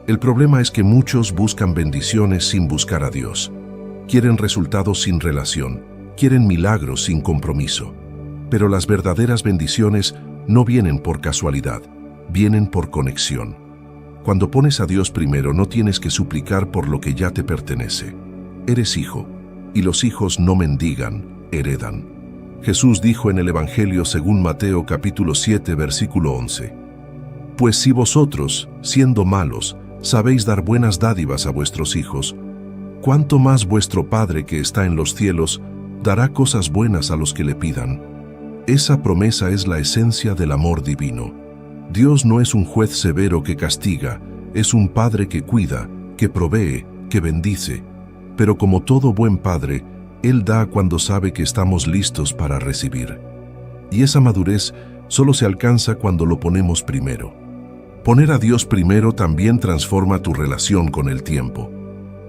El problema es que muchos buscan bendiciones sin buscar a Dios. Quieren resultados sin relación, quieren milagros sin compromiso. Pero las verdaderas bendiciones no vienen por casualidad, vienen por conexión. Cuando pones a Dios primero, no tienes que suplicar por lo que ya te pertenece. Eres hijo, y los hijos no mendigan, heredan. Jesús dijo en el Evangelio según Mateo capítulo 7, versículo 11: «Pues si vosotros, siendo malos, sabéis dar buenas dádivas a vuestros hijos, ¿cuánto más vuestro Padre que está en los cielos dará cosas buenas a los que le pidan?» Esa promesa es la esencia del amor divino. Dios no es un juez severo que castiga, es un Padre que cuida, que provee, que bendice. Pero como todo buen padre, Él da cuando sabe que estamos listos para recibir. Y esa madurez solo se alcanza cuando lo ponemos primero. Poner a Dios primero también transforma tu relación con el tiempo.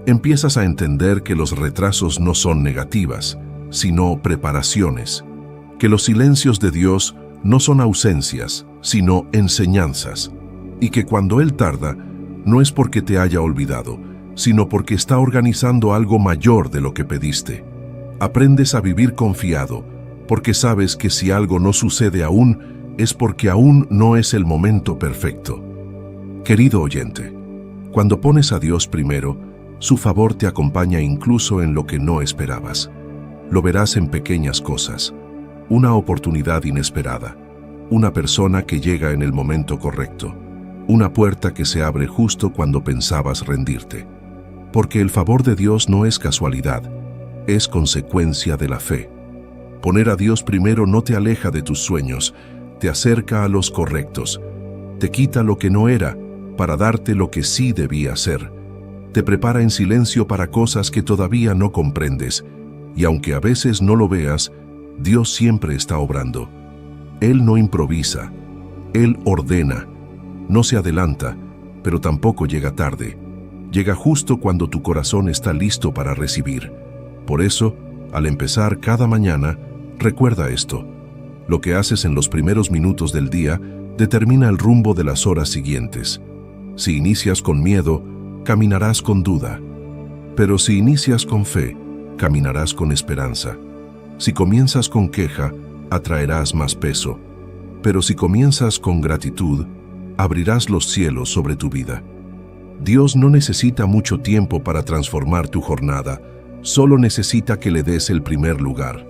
Empiezas a entender que los retrasos no son negativas, sino preparaciones. Que los silencios de Dios no son ausencias, sino enseñanzas. Y que cuando Él tarda, no es porque te haya olvidado, sino porque está organizando algo mayor de lo que pediste. Aprendes a vivir confiado, porque sabes que si algo no sucede aún, es porque aún no es el momento perfecto. Querido oyente, cuando pones a Dios primero, su favor te acompaña incluso en lo que no esperabas. Lo verás en pequeñas cosas, una oportunidad inesperada, una persona que llega en el momento correcto, una puerta que se abre justo cuando pensabas rendirte. Porque el favor de Dios no es casualidad, es consecuencia de la fe. Poner a Dios primero no te aleja de tus sueños, te acerca a los correctos, te quita lo que no era para darte lo que sí debía ser, te prepara en silencio para cosas que todavía no comprendes, y aunque a veces no lo veas, Dios siempre está obrando. Él no improvisa, Él ordena, no se adelanta, pero tampoco llega tarde. Llega justo cuando tu corazón está listo para recibir. Por eso, al empezar cada mañana, recuerda esto. Lo que haces en los primeros minutos del día determina el rumbo de las horas siguientes. Si inicias con miedo, caminarás con duda. Pero si inicias con fe, caminarás con esperanza. Si comienzas con queja, atraerás más peso. Pero si comienzas con gratitud, abrirás los cielos sobre tu vida. Dios no necesita mucho tiempo para transformar tu jornada, solo necesita que le des el primer lugar.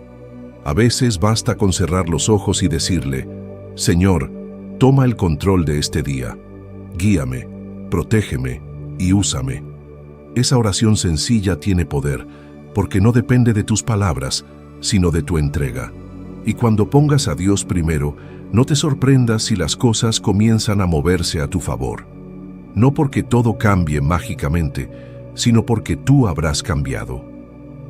A veces basta con cerrar los ojos y decirle: Señor, toma el control de este día. Guíame, protégeme y úsame. Esa oración sencilla tiene poder, porque no depende de tus palabras, sino de tu entrega. Y cuando pongas a Dios primero, no te sorprendas si las cosas comienzan a moverse a tu favor. No porque todo cambie mágicamente, sino porque tú habrás cambiado.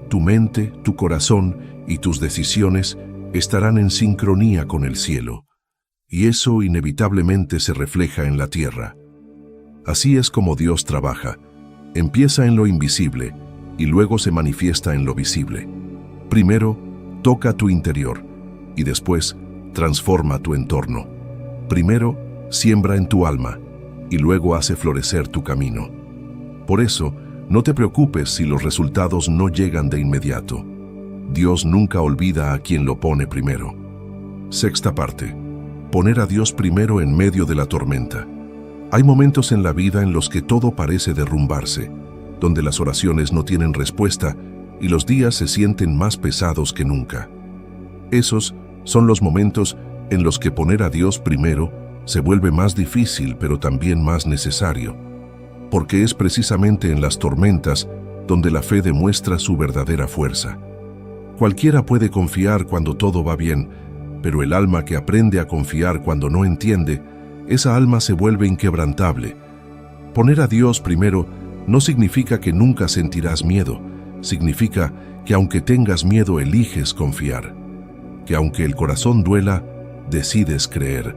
Tu mente, tu corazón y tus decisiones estarán en sincronía con el cielo, y eso inevitablemente se refleja en la tierra. Así es como Dios trabaja. Empieza en lo invisible y luego se manifiesta en lo visible. Primero, toca tu interior y después transforma tu entorno. Primero, siembra en tu alma y luego hace florecer tu camino. Por eso, no te preocupes si los resultados no llegan de inmediato. Dios nunca olvida a quien lo pone primero. Sexta parte. Poner a Dios primero en medio de la tormenta. Hay momentos en la vida en los que todo parece derrumbarse, donde las oraciones no tienen respuesta y los días se sienten más pesados que nunca. Esos son los momentos en los que poner a Dios primero se vuelve más difícil, pero también más necesario, porque es precisamente en las tormentas donde la fe demuestra su verdadera fuerza. Cualquiera puede confiar cuando todo va bien, pero el alma que aprende a confiar cuando no entiende, esa alma se vuelve inquebrantable. Poner a Dios primero no significa que nunca sentirás miedo, significa que aunque tengas miedo eliges confiar, que aunque el corazón duela, decides creer,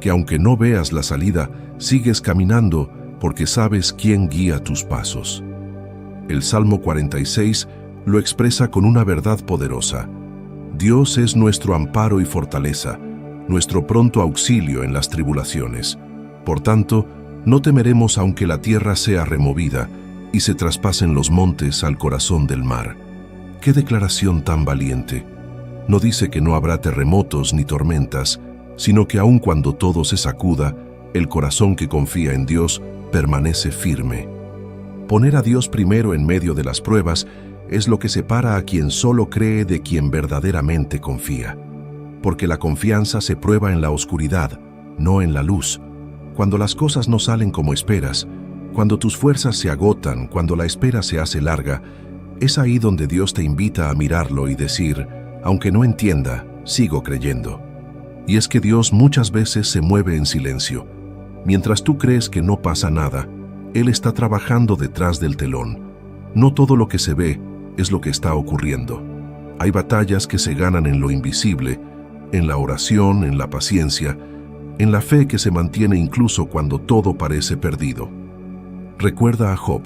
que aunque no veas la salida, sigues caminando porque sabes quién guía tus pasos. El Salmo 46 lo expresa con una verdad poderosa. Dios es nuestro amparo y fortaleza, nuestro pronto auxilio en las tribulaciones. Por tanto, no temeremos aunque la tierra sea removida y se traspasen los montes al corazón del mar. ¡Qué declaración tan valiente! No dice que no habrá terremotos ni tormentas, sino que aun cuando todo se sacuda, el corazón que confía en Dios permanece firme. Poner a Dios primero en medio de las pruebas es lo que separa a quien solo cree de quien verdaderamente confía. Porque la confianza se prueba en la oscuridad, no en la luz. Cuando las cosas no salen como esperas, cuando tus fuerzas se agotan, cuando la espera se hace larga, es ahí donde Dios te invita a mirarlo y decir: aunque no entienda, sigo creyendo. Y es que Dios muchas veces se mueve en silencio. Mientras tú crees que no pasa nada, Él está trabajando detrás del telón. No todo lo que se ve es lo que está ocurriendo. Hay batallas que se ganan en lo invisible, en la oración, en la paciencia, en la fe que se mantiene incluso cuando todo parece perdido. Recuerda a Job,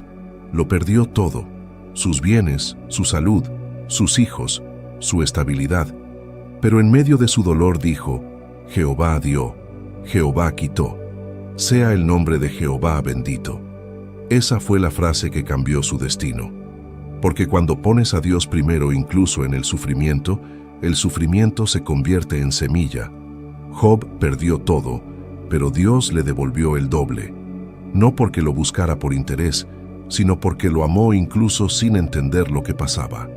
lo perdió todo: sus bienes, su salud, sus hijos, su estabilidad. Pero en medio de su dolor dijo: Jehová dio, Jehová quitó. Sea el nombre de Jehová bendito. Esa fue la frase que cambió su destino. Porque cuando pones a Dios primero incluso en el sufrimiento se convierte en semilla. Job perdió todo, pero Dios le devolvió el doble, no porque lo buscara por interés, sino porque lo amó incluso sin entender lo que pasaba.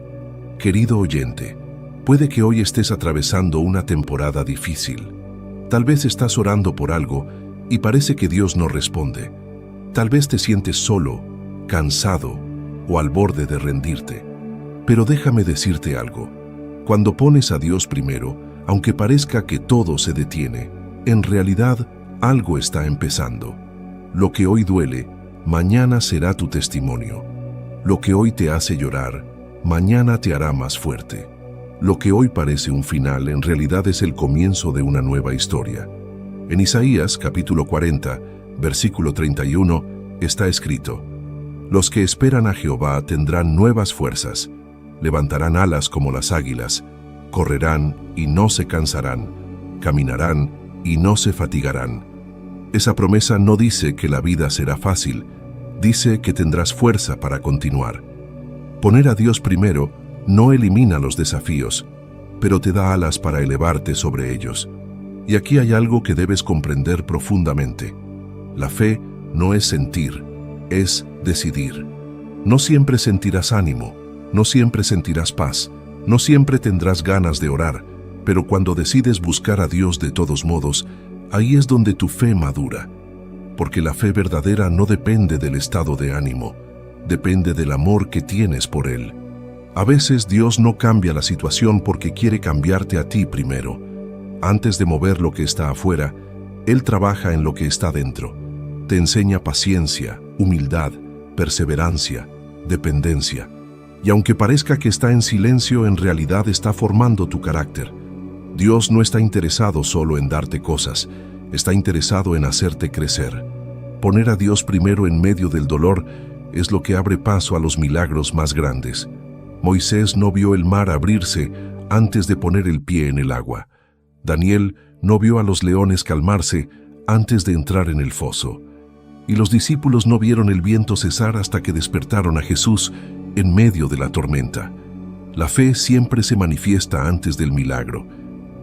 Querido oyente, puede que hoy estés atravesando una temporada difícil. Tal vez estás orando por algo y parece que Dios no responde. Tal vez te sientes solo, cansado o al borde de rendirte. Pero déjame decirte algo. Cuando pones a Dios primero, aunque parezca que todo se detiene, en realidad algo está empezando. Lo que hoy duele, mañana será tu testimonio. Lo que hoy te hace llorar, mañana te hará más fuerte. Lo que hoy parece un final, en realidad es el comienzo de una nueva historia. En Isaías, capítulo 40, versículo 31, está escrito: Los que esperan a Jehová tendrán nuevas fuerzas, levantarán alas como las águilas, correrán y no se cansarán, caminarán y no se fatigarán. Esa promesa no dice que la vida será fácil, dice que tendrás fuerza para continuar. Poner a Dios primero no elimina los desafíos, pero te da alas para elevarte sobre ellos. Y aquí hay algo que debes comprender profundamente. La fe no es sentir, es decidir. No siempre sentirás ánimo, no siempre sentirás paz, no siempre tendrás ganas de orar, pero cuando decides buscar a Dios de todos modos, ahí es donde tu fe madura. Porque la fe verdadera no depende del estado de ánimo, depende del amor que tienes por Él. A veces Dios no cambia la situación porque quiere cambiarte a ti primero. Antes de mover lo que está afuera, Él trabaja en lo que está dentro. Te enseña paciencia, humildad, perseverancia, dependencia. Y aunque parezca que está en silencio, en realidad está formando tu carácter. Dios no está interesado solo en darte cosas, está interesado en hacerte crecer. Poner a Dios primero en medio del dolor es lo que abre paso a los milagros más grandes. Moisés no vio el mar abrirse antes de poner el pie en el agua. Daniel no vio a los leones calmarse antes de entrar en el foso. Y los discípulos no vieron el viento cesar hasta que despertaron a Jesús en medio de la tormenta. La fe siempre se manifiesta antes del milagro.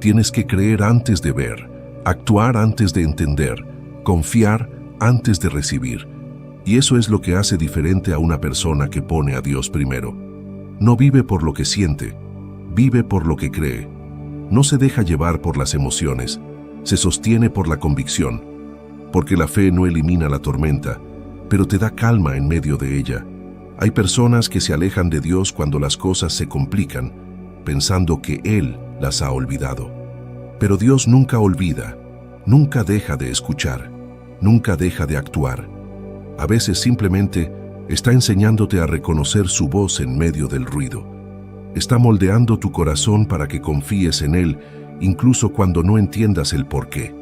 Tienes que creer antes de ver, actuar antes de entender, confiar antes de recibir. Y eso es lo que hace diferente a una persona que pone a Dios primero. No vive por lo que siente, vive por lo que cree. No se deja llevar por las emociones, se sostiene por la convicción. Porque la fe no elimina la tormenta, pero te da calma en medio de ella. Hay personas que se alejan de Dios cuando las cosas se complican, pensando que Él las ha olvidado. Pero Dios nunca olvida, nunca deja de escuchar, nunca deja de actuar. A veces simplemente está enseñándote a reconocer su voz en medio del ruido. Está moldeando tu corazón para que confíes en Él, incluso cuando no entiendas el porqué.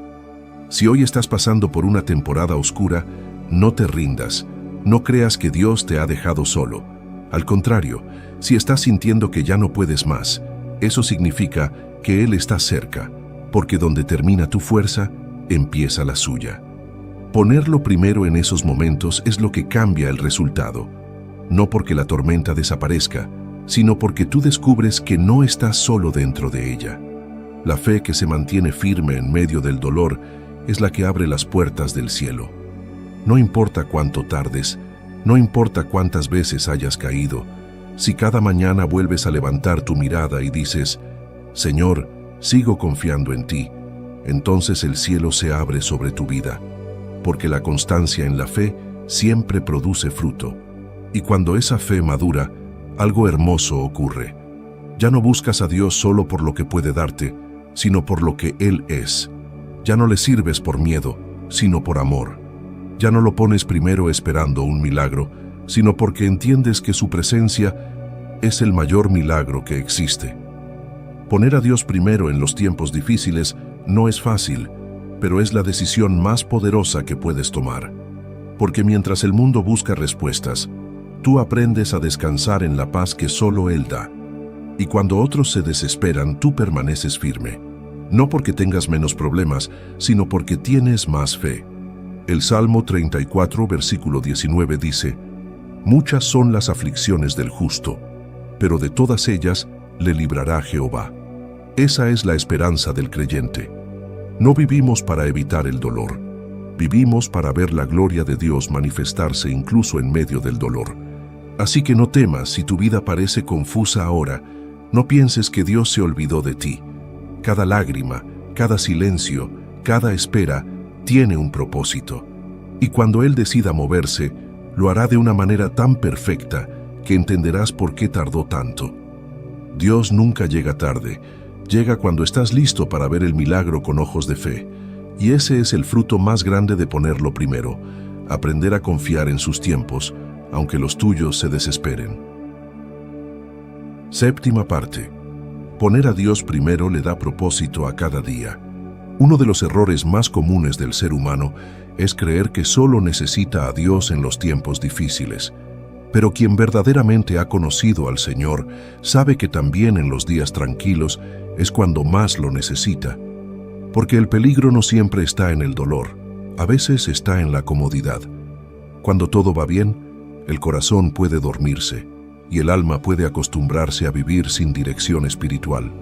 Si hoy estás pasando por una temporada oscura, no te rindas, no creas que Dios te ha dejado solo. Al contrario, si estás sintiendo que ya no puedes más, eso significa que Él está cerca, porque donde termina tu fuerza, empieza la suya. Ponerlo primero en esos momentos es lo que cambia el resultado, no porque la tormenta desaparezca, sino porque tú descubres que no estás solo dentro de ella. La fe que se mantiene firme en medio del dolor es la que abre las puertas del cielo. No importa cuánto tardes, no importa cuántas veces hayas caído, si cada mañana vuelves a levantar tu mirada y dices: Señor, sigo confiando en ti, entonces el cielo se abre sobre tu vida, porque la constancia en la fe siempre produce fruto. Y cuando esa fe madura, algo hermoso ocurre. Ya no buscas a Dios solo por lo que puede darte, sino por lo que Él es. Ya no le sirves por miedo, sino por amor. Ya no lo pones primero esperando un milagro, sino porque entiendes que su presencia es el mayor milagro que existe. Poner a Dios primero en los tiempos difíciles no es fácil, pero es la decisión más poderosa que puedes tomar. Porque mientras el mundo busca respuestas, tú aprendes a descansar en la paz que solo Él da. Y cuando otros se desesperan, tú permaneces firme. No porque tengas menos problemas, sino porque tienes más fe. El Salmo 34, versículo 19 dice: Muchas son las aflicciones del justo, pero de todas ellas le librará Jehová. Esa es la esperanza del creyente. No vivimos para evitar el dolor. Vivimos para ver la gloria de Dios manifestarse incluso en medio del dolor. Así que no temas si tu vida parece confusa ahora. No pienses que Dios se olvidó de ti. Cada lágrima, cada silencio, cada espera tiene un propósito. Y cuando Él decida moverse, lo hará de una manera tan perfecta que entenderás por qué tardó tanto. Dios nunca llega tarde. Llega cuando estás listo para ver el milagro con ojos de fe. Y ese es el fruto más grande de ponerlo primero, aprender a confiar en sus tiempos, aunque los tuyos se desesperen. Séptima parte. Poner a Dios primero le da propósito a cada día. Uno de los errores más comunes del ser humano es creer que solo necesita a Dios en los tiempos difíciles. Pero quien verdaderamente ha conocido al Señor sabe que también en los días tranquilos es cuando más lo necesita. Porque el peligro no siempre está en el dolor, a veces está en la comodidad. Cuando todo va bien, el corazón puede dormirse y el alma puede acostumbrarse a vivir sin dirección espiritual.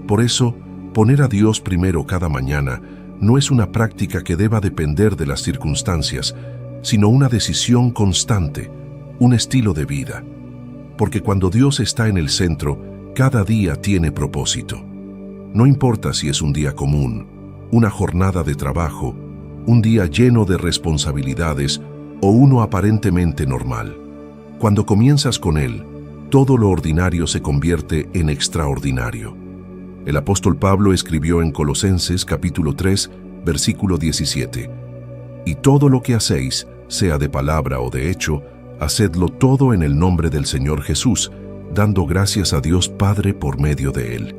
Por eso, poner a Dios primero cada mañana no es una práctica que deba depender de las circunstancias, sino una decisión constante, un estilo de vida. Porque cuando Dios está en el centro, cada día tiene propósito. No importa si es un día común, una jornada de trabajo, un día lleno de responsabilidades o uno aparentemente normal. Cuando comienzas con Él, todo lo ordinario se convierte en extraordinario. El apóstol Pablo escribió en Colosenses capítulo 3, versículo 17: «Y todo lo que hacéis, sea de palabra o de hecho, hacedlo todo en el nombre del Señor Jesús, dando gracias a Dios Padre por medio de Él».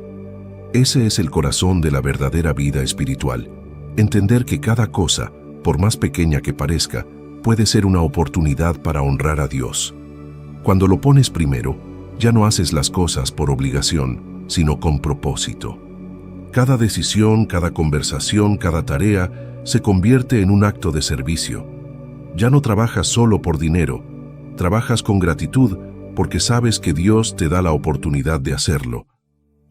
Ese es el corazón de la verdadera vida espiritual. Entender que cada cosa, por más pequeña que parezca, puede ser una oportunidad para honrar a Dios. Cuando lo pones primero, ya no haces las cosas por obligación, sino con propósito. Cada decisión, cada conversación, cada tarea se convierte en un acto de servicio. Ya no trabajas solo por dinero, trabajas con gratitud porque sabes que Dios te da la oportunidad de hacerlo.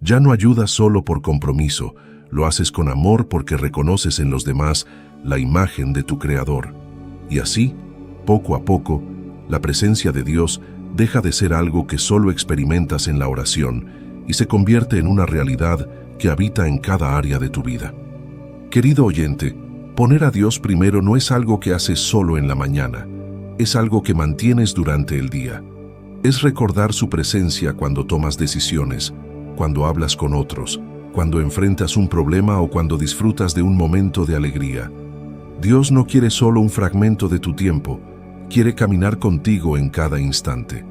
Ya no ayudas solo por compromiso, lo haces con amor porque reconoces en los demás la imagen de tu Creador. Y así, poco a poco, la presencia de Dios deja de ser algo que solo experimentas en la oración y se convierte en una realidad que habita en cada área de tu vida. Querido oyente, poner a Dios primero no es algo que haces solo en la mañana, es algo que mantienes durante el día. Es recordar su presencia cuando tomas decisiones, cuando hablas con otros, cuando enfrentas un problema o cuando disfrutas de un momento de alegría. Dios no quiere solo un fragmento de tu tiempo, quiere caminar contigo en cada instante.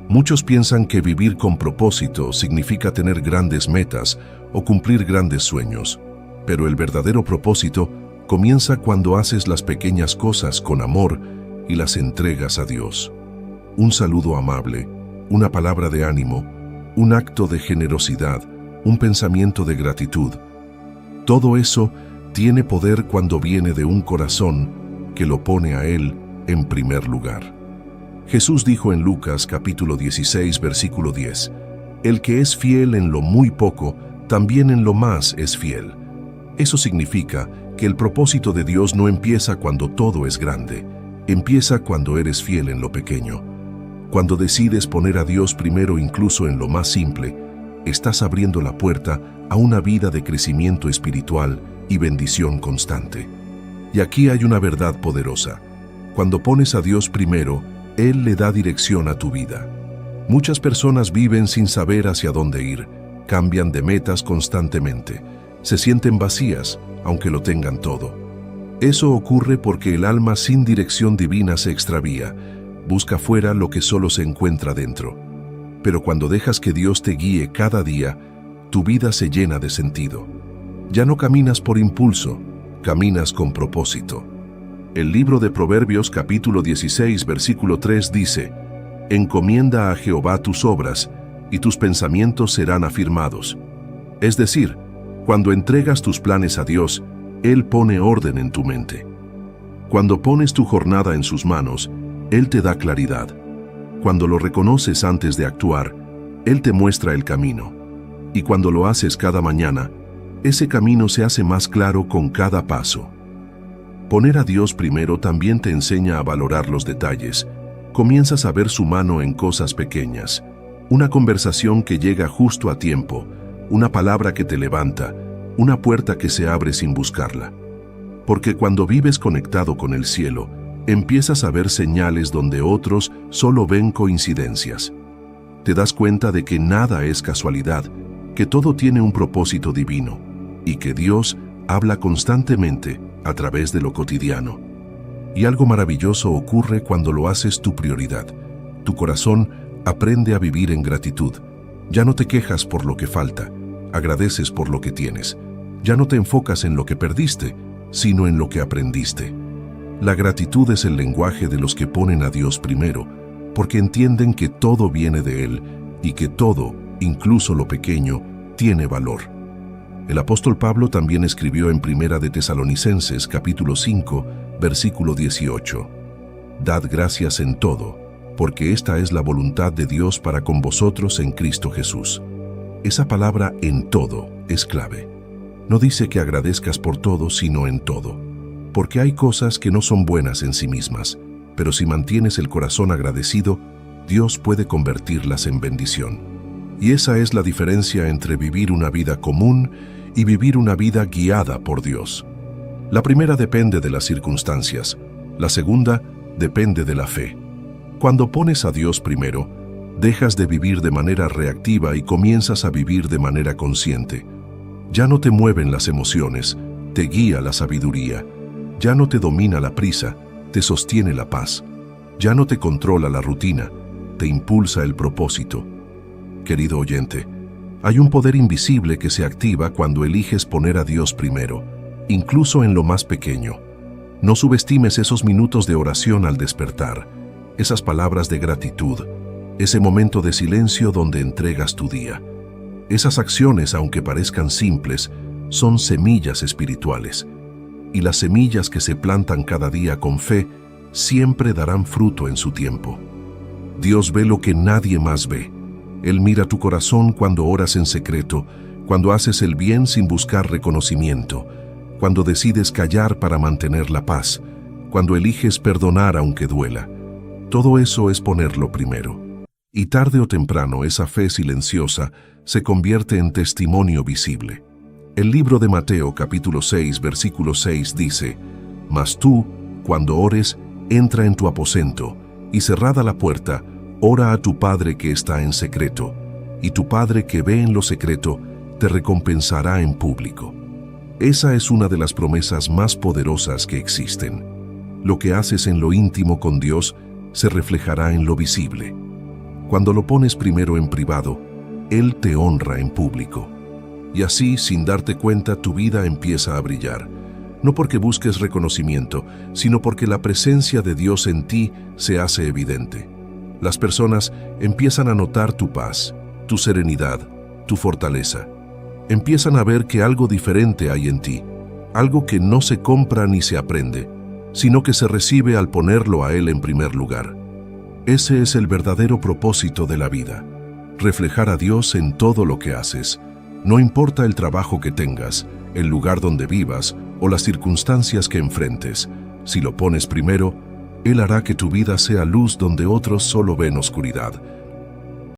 Muchos piensan que vivir con propósito significa tener grandes metas o cumplir grandes sueños, pero el verdadero propósito comienza cuando haces las pequeñas cosas con amor y las entregas a Dios. Un saludo amable, una palabra de ánimo, un acto de generosidad, un pensamiento de gratitud. Todo eso tiene poder cuando viene de un corazón que lo pone a Él en primer lugar. Jesús dijo en Lucas capítulo 16, versículo 10, «El que es fiel en lo muy poco, también en lo más es fiel». Eso significa que el propósito de Dios no empieza cuando todo es grande, empieza cuando eres fiel en lo pequeño. Cuando decides poner a Dios primero incluso en lo más simple, estás abriendo la puerta a una vida de crecimiento espiritual y bendición constante. Y aquí hay una verdad poderosa. Cuando pones a Dios primero, Él le da dirección a tu vida. Muchas personas viven sin saber hacia dónde ir, cambian de metas constantemente, se sienten vacías, aunque lo tengan todo. Eso ocurre porque el alma sin dirección divina se extravía, busca fuera lo que solo se encuentra dentro. Pero cuando dejas que Dios te guíe cada día, tu vida se llena de sentido. Ya no caminas por impulso, caminas con propósito. El libro de Proverbios capítulo 16 versículo 3 dice: «Encomienda a Jehová tus obras, y tus pensamientos serán afirmados». Es decir, cuando entregas tus planes a Dios, Él pone orden en tu mente. Cuando pones tu jornada en sus manos, Él te da claridad. Cuando lo reconoces antes de actuar, Él te muestra el camino. Y cuando lo haces cada mañana, Ese camino se hace más claro con cada paso. Poner a Dios primero también te enseña a valorar los detalles. Comienzas a ver su mano en cosas pequeñas. Una conversación que llega justo a tiempo, una palabra que te levanta, una puerta que se abre sin buscarla. Porque cuando vives conectado con el cielo, empiezas a ver señales donde otros solo ven coincidencias. Te das cuenta de que nada es casualidad, que todo tiene un propósito divino, y que Dios habla constantemente a través de lo cotidiano. Y algo maravilloso ocurre cuando lo haces tu prioridad. Tu corazón aprende a vivir en gratitud. Ya no te quejas por lo que falta, agradeces por lo que tienes. Ya no te enfocas en lo que perdiste, sino en lo que aprendiste. La gratitud es el lenguaje de los que ponen a Dios primero, porque entienden que todo viene de Él y que todo, incluso lo pequeño, tiene valor. El apóstol Pablo también escribió en Primera de Tesalonicenses, capítulo 5, versículo 18. Dad gracias en todo, porque esta es la voluntad de Dios para con vosotros en Cristo Jesús. Esa palabra en todo es clave. No dice que agradezcas por todo, sino en todo. Porque hay cosas que no son buenas en sí mismas, pero si mantienes el corazón agradecido, Dios puede convertirlas en bendición. Y esa es la diferencia entre vivir una vida común y vivir una vida guiada por Dios. La primera depende de las circunstancias, la segunda depende de la fe. Cuando pones a Dios primero, dejas de vivir de manera reactiva y comienzas a vivir de manera consciente. Ya no te mueven las emociones, te guía la sabiduría. Ya no te domina la prisa, te sostiene la paz. Ya no te controla la rutina, te impulsa el propósito. Querido oyente, hay un poder invisible que se activa cuando eliges poner a Dios primero, incluso en lo más pequeño. No subestimes esos minutos de oración al despertar, esas palabras de gratitud, ese momento de silencio donde entregas tu día. Esas acciones, aunque parezcan simples, son semillas espirituales. Y las semillas que se plantan cada día con fe siempre darán fruto en su tiempo. Dios ve lo que nadie más ve. Él mira tu corazón cuando oras en secreto, cuando haces el bien sin buscar reconocimiento, cuando decides callar para mantener la paz, cuando eliges perdonar aunque duela. Todo eso es ponerlo primero. Y tarde o temprano esa fe silenciosa se convierte en testimonio visible. El libro de Mateo capítulo 6 versículo 6 dice: Mas tú, cuando ores, entra en tu aposento, y cerrada la puerta, ora a tu Padre que está en secreto, y tu Padre que ve en lo secreto, te recompensará en público. Esa es una de las promesas más poderosas que existen. Lo que haces en lo íntimo con Dios se reflejará en lo visible. Cuando lo pones primero en privado, Él te honra en público. Y así, sin darte cuenta, tu vida empieza a brillar. No porque busques reconocimiento, sino porque la presencia de Dios en ti se hace evidente. Las personas empiezan a notar tu paz, tu serenidad, tu fortaleza. Empiezan a ver que algo diferente hay en ti, algo que no se compra ni se aprende, sino que se recibe al ponerlo a Él en primer lugar. Ese es el verdadero propósito de la vida, reflejar a Dios en todo lo que haces. No importa el trabajo que tengas, el lugar donde vivas o las circunstancias que enfrentes, si lo pones primero, Él hará que tu vida sea luz donde otros solo ven oscuridad,